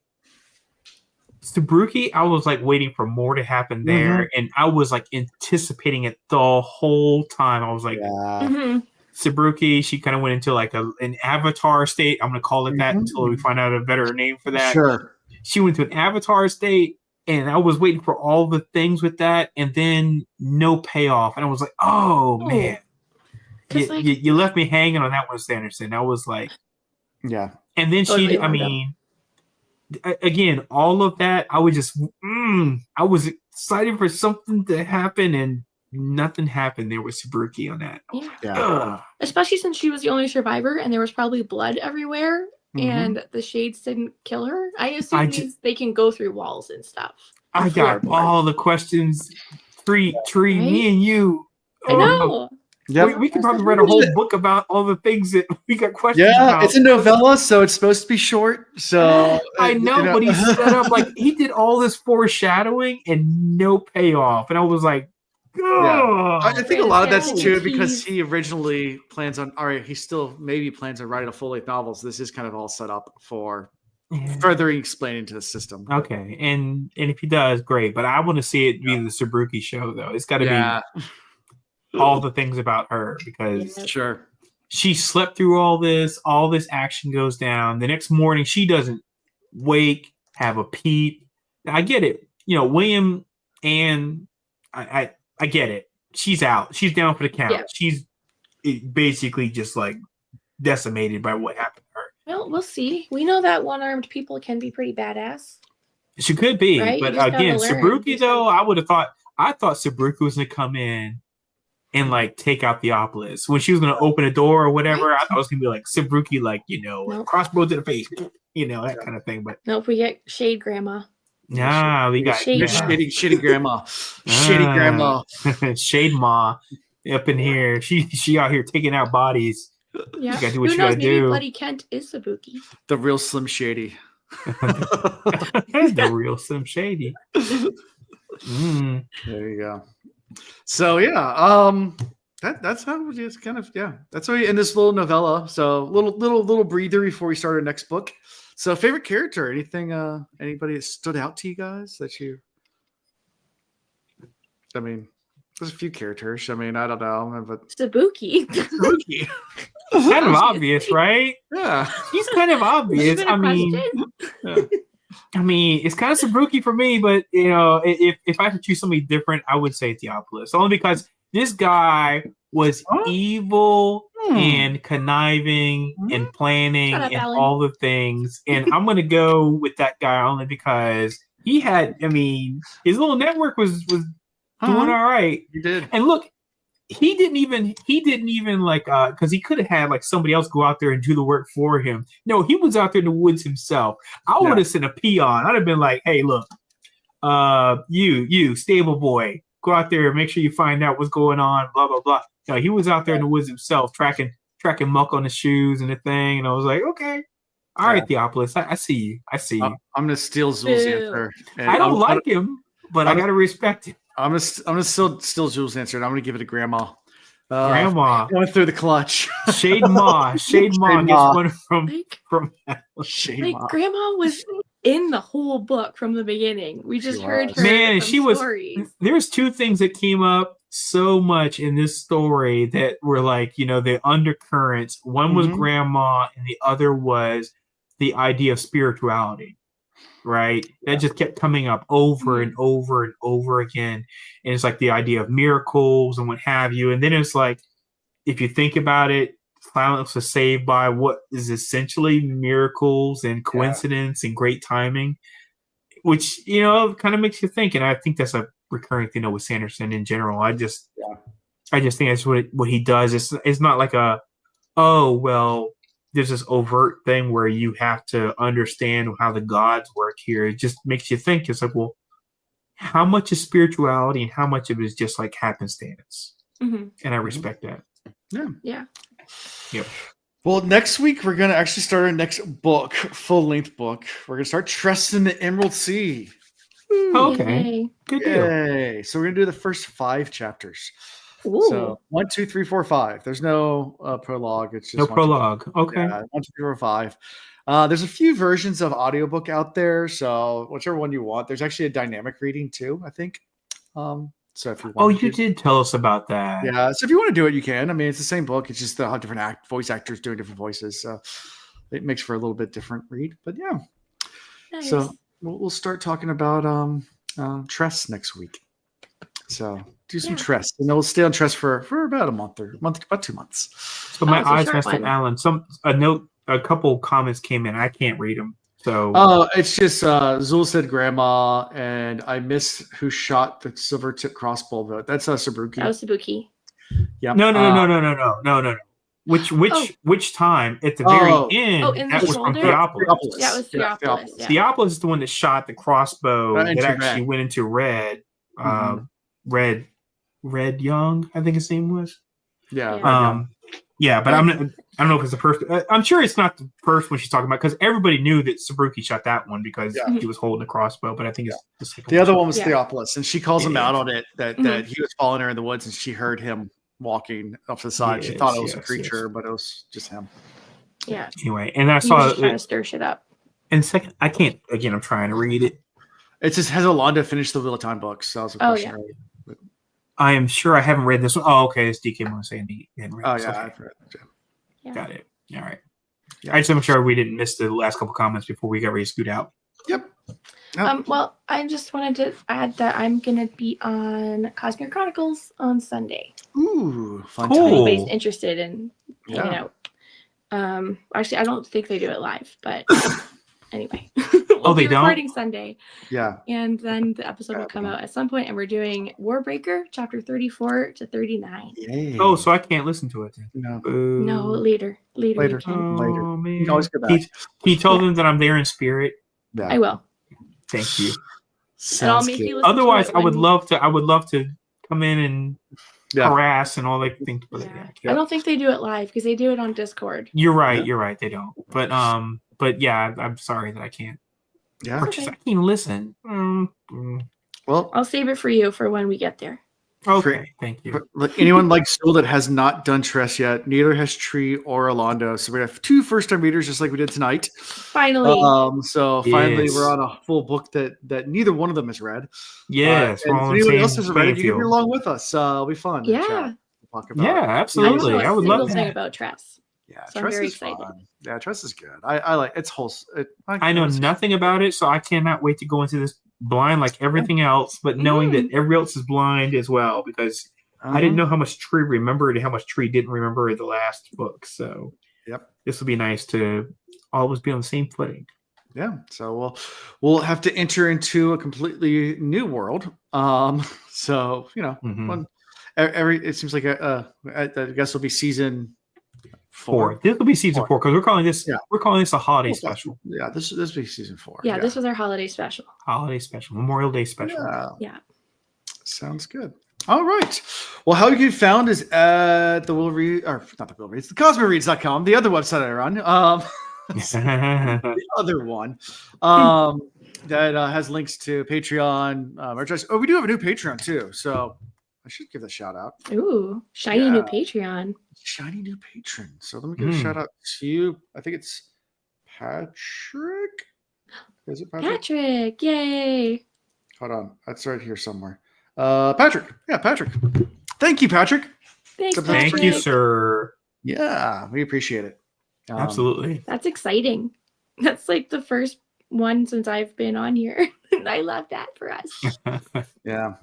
C: Sabruki, I was like waiting for more to happen there, and I was like anticipating it the whole time. I was like,
A: yeah.
B: Mhm.
C: Sabruki, she kind of went into like an avatar state. I'm gonna call it that
A: Mhm.
C: until we find out a better name for that.
A: Sure.
C: She went to an avatar state, and I was waiting for all the things with that, and then no payoff. And I was like, oh man,
B: 'Cause, like-
C: you left me hanging on that one, Sanderson. I was like,
A: Yeah.
C: and then
B: Totally
C: I
B: wound
C: mean, again, all of that, I was just, I was excited for something to happen, and nothing happened there with Sabruki on that.
B: Yeah.
A: Yeah.
C: Ugh.
B: Especially since she was the only survivor, and there was probably blood everywhere,
A: Mhm.
B: and the shades didn't kill her. I assume they can go through walls and stuff.
C: I got
B: Floorboard.
C: all the questions. Tree,
B: Right?
C: me and you.
B: I know.
A: Yep.
C: We could probably write a whole book about all the things that we got questions
A: Yeah,
C: about.
A: it's a novella, so it's supposed to be short. So
C: I know, but he set up like he did all this foreshadowing and no payoff, and I was like, "Ugh."
A: I think a lot of that's
B: Yeah.
A: too because he originally plans on. All right, he still maybe plans on writing a full-length novel. So this is kind of all set up for
C: Yeah.
A: furthering explaining to the system.
C: Okay, and if he does, great. But I want to see it be the Sabruki show, though. It's got to
A: Yeah,
C: be all the things about her because
B: Yeah.
A: sure.
C: she slept through all this action goes down. The next morning, she doesn't wake, have a peep. I get it. William and I get it. She's out. She's down for the count.
B: Yeah.
C: She's basically just like decimated by what happened to her.
B: Well, we'll see. We know that one-armed people can be pretty badass.
C: She could be,
B: Right?
C: but
B: You just gotta
C: again,
B: learn.
C: Sabruki
B: You just
C: though,
B: gotta-
C: I thought Sabruki was gonna come in and like take out Theopolis when she was gonna open a door or whatever. I thought it was gonna be like Sabruki, like
B: Nope.
C: crossbow to the face, that kind of thing. But
B: Nope, we get Shade Grandma.
C: nah, we got
B: Shade
A: Shitty grandma. Shitty grandma.
C: Shade Ma up in here. She out here taking out bodies.
B: Yeah.
C: gotta do what
B: Who
C: you
B: knows?
C: gotta
B: Maybe
C: do.
B: Bloody Kent is Sabuki.
A: The real Slim Shady.
C: The real Slim Shady. Mm.
A: There you go. So yeah, that's how it's kind of That's why in this little novella. So little breather before we start our next book. So favorite character? Anything? Anybody that stood out to you guys that you? I mean, there's a few characters. I mean, I don't know, but
B: Sabuki.
A: Rookie.
C: Kind of obvious, right?
A: Yeah.
C: He's kind of obvious.
B: Even a question?
C: I mean, it's kind of Sabruki for me, but if I had to choose somebody different, I would say Theopolis. Only because this guy was evil and conniving and planning
B: Shut up,
C: and
B: Alan.
C: all the things. And I'm gonna go with that guy only because he had, his little network was doing all right.
A: You did.
C: And look, he didn't even like because he could have had like somebody else go out there and do the work for him. No, he was out there in the woods himself. I would have sent a peon. I'd have been like, hey, look, you stable boy, go out there, make sure you find out what's going on, blah blah blah. No, he was out there in the woods himself, tracking muck on the shoes and the thing, and I was like, okay, all right, Theopolis, I see you, I see you.
A: I'm gonna steal Zul's
B: Boo.
A: answer. And
C: I don't like him, but I gotta respect him.
A: I'm gonna steal Zul's answer, and I'm gonna give it to Grandma.
C: Grandma,
A: Going through the clutch.
C: Shade Ma gets
A: Ma.
C: one from
B: Like,
A: Shame
B: like
A: on.
B: Grandma was in the whole book from the beginning. We just
A: She
B: heard
A: was.
B: her
C: Man,
B: from
C: she was-
B: stories.
C: There's two things that came up so much in this story that were like, the undercurrents. One was
A: Mhm.
C: grandma, and the other was the idea of spirituality, right? That just kept coming up over and over and over again. And it's like the idea of miracles and what have you. And then it's like, if you think about it, Silence was saved by what is essentially miracles and coincidence and great timing, which kind of makes you think. And I think that's a recurring thing with Sanderson in general. I just think that's what he does. It's not like there's this overt thing where you have to understand how the gods work here. It just makes you think. It's like, well, how much is spirituality and how much of it is just like happenstance?
B: Mhm.
C: And I respect that.
B: Yeah.
C: Yep.
A: Well, next week we're gonna actually start our next book, full-length book. We're gonna start Trust in the Emerald Sea. Woo.
C: Okay.
B: Yay.
C: Good deal.
A: Yay! So we're gonna do the first 5 chapters.
B: Ooh.
A: So 1, 2, 3, 4, 5. There's no prologue. It's just
C: No
A: 1, 2,
C: prologue. Okay.
A: Yeah, 1, 2, 3, 4, 5. There's a few versions of audiobook out there, so whichever one you want. There's actually a dynamic reading too, I think. So if you want,
C: Oh, you did tell us about that.
A: yeah. So if you want to do it, you can. I mean, it's the same book. It's just they'll have different voice actors doing different voices, so it makes for a little bit different read. But yeah,
B: Nice.
A: so we'll start talking about Tress next week. So do some Tress, and then we'll stay on Tress for about about 2 months.
C: So my
B: it's a
C: eyes
B: short
C: master
B: one.
C: Alan. A couple comments came in. I can't read them. So
A: Oh, it's just Zul said grandma, and I miss who shot the silver tip crossbow. Though that's Sabruki.
B: That was Sabuki.
A: Yeah.
C: no. Which time at the very end?
B: Oh, in
C: that
B: the
C: was from
B: shoulder?
C: Theopolis.
B: Yeah, it was Theopolis. Yeah.
C: Theopolis is the one that shot the crossbow that
A: into
C: actually
A: Red.
C: went into Red.
A: Mhm.
C: Red Young, I think his name was.
A: Yeah.
C: Yeah. But I don't know if it's the first. I'm sure it's not the first one she's talking about because everybody knew that Sabruki shot that one because
A: Yeah.
C: he was holding a crossbow. But I think it's the second
A: The other one was
B: Yeah.
A: Theopolis, and she calls him
C: Yeah.
A: out on it that
B: Mhm.
A: he was following her in the woods, and she heard him walking off the side. She thought it was a
C: Yes,
A: creature, but it was just him.
B: Yeah.
C: Anyway, and I
B: He was
C: saw
B: just trying to stir shit up.
C: and second. I can't again. I'm trying to read it.
A: It just has Alonda finish the Wheel of Time books. So that was a
B: Oh,
A: question.
B: yeah.
C: I am sure I haven't read this one. Oh, okay. It's DK was saying he hadn't read
A: Oh
C: this.
A: yeah,
C: Okay.
A: I've read it.
B: Yeah.
C: Got it. All right.
A: Yeah.
C: I just want to make sure we didn't miss the last couple comments before we got ready to scoot out.
A: Yep.
B: Well, I just wanted to add that I'm gonna be on Cosmere Chronicles on Sunday.
A: Ooh, fun
C: Cool.
A: time.
B: Anybody's interested in hanging
A: Yeah.
B: out. Actually, I don't think they do it live, but anyway.
C: Oh, they
B: be
C: don't?
B: recording Sunday,
A: Yeah.
B: and then the episode will come out at some point, and we're doing Warbreaker chapter 34 to 39.
A: Yay.
C: Oh, so I can't listen to it then.
A: no.
C: Boo.
B: No, later.
A: Later.
B: You can.
A: Later.
C: Oh, man.
A: You can always go back.
C: Can you tell them that I'm there in spirit?
A: Yeah.
B: I will.
C: Thank you.
B: And I'll
A: Sounds
B: make
A: good.
B: you listen
C: Otherwise,
B: to it
C: I would
B: when-
C: love to come in and
A: Yeah.
C: harass and all that things.
B: Yeah. I don't think they do it live because they do it on Discord.
C: You're right.
A: Yeah.
C: You're right. They don't. But yeah, I'm sorry that I can't.
A: Yeah.
C: Or just I can't listen.
A: Well,
B: I'll save it for you for when we get there.
C: Okay. Thank you.
A: for anyone like Soul that has not done Tress yet, neither has Tree or Alondo. So we have 2 first-time readers, just like we did tonight.
B: Finally.
A: So finally,
C: Yes.
A: we're on a full book that neither one of them has read.
C: Yes.
A: And
C: we're
A: if
C: all in the
A: anybody
C: same
A: else has read
C: playing
A: it, you can be
C: field.
A: along with us. It'll be fun. to
B: Yeah.
A: chat, talk about.
C: Yeah,
B: I don't
C: absolutely.
B: know a
C: I would
B: single
C: love
B: thing
C: that.
B: about Tress.
A: Yeah,
B: So I'm
A: Tress
B: very
A: is
B: excited.
A: fun. Yeah, Tress is good. I like it's wholesome.
C: I know nothing about it, so I cannot wait to go into this blind like everything else, but knowing that everybody else is blind as well because I didn't know how much Tree remembered and how much Tree didn't remember the last book. So
A: Yep.
C: this will be nice to always be on the same footing.
A: Yeah, so we'll have to enter into a completely new world. So
C: Mhm.
A: every it seems like I guess it'll be season
C: 4. This will be season 4 because we're calling this a holiday special.
A: Yeah, this will be season 4.
B: Yeah, this was our holiday special.
C: Holiday special, Memorial Day special.
B: Yeah.
A: Sounds good. All right. Well, how you get found is at the Will Read, or not the Will Reads, the CosmoReads.com, the other website I run. The other one that has links to Patreon merchandise. Oh, we do have a new Patreon too, so I should give a shout out.
B: Ooh, shiny new Patreon.
A: Shiny new patron. So let me give a shout out to you. I think it's Patrick. Is it Patrick?
B: Patrick, yay!
A: Hold on, that's right here somewhere. Patrick. Yeah, Patrick. Thank you, Patrick.
B: Thanks,
C: Thank
B: Patrick.
C: you, sir.
A: Yeah, we appreciate it.
C: Absolutely.
B: That's exciting. That's like the first one since I've been on here. I love that for us.
A: Yeah.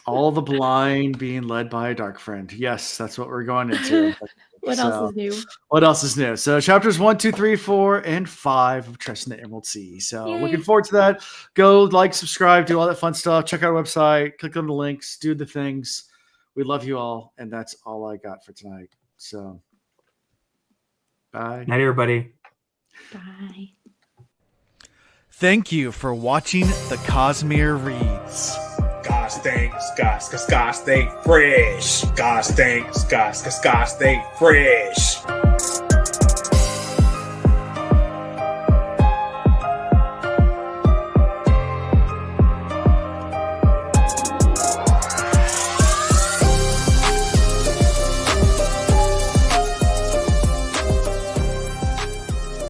A: All the blind being led by a dark friend. Yes, that's what we're going into.
B: What else is new?
A: What else is new? So chapters 1, 2, 3, 4, and 5 of Trusting the Emerald Sea. So
B: Yay.
A: looking forward to that. Go like, subscribe, do all that fun stuff. Check out our website, click on the links, do the things. We love you all. And that's all I got for tonight. So bye.
C: Night, everybody.
B: Bye.
A: Thank you for watching the Cosmere Reads.
D: Gosh dang, gosh dang fresh. Gosh dang, gosh dang fresh.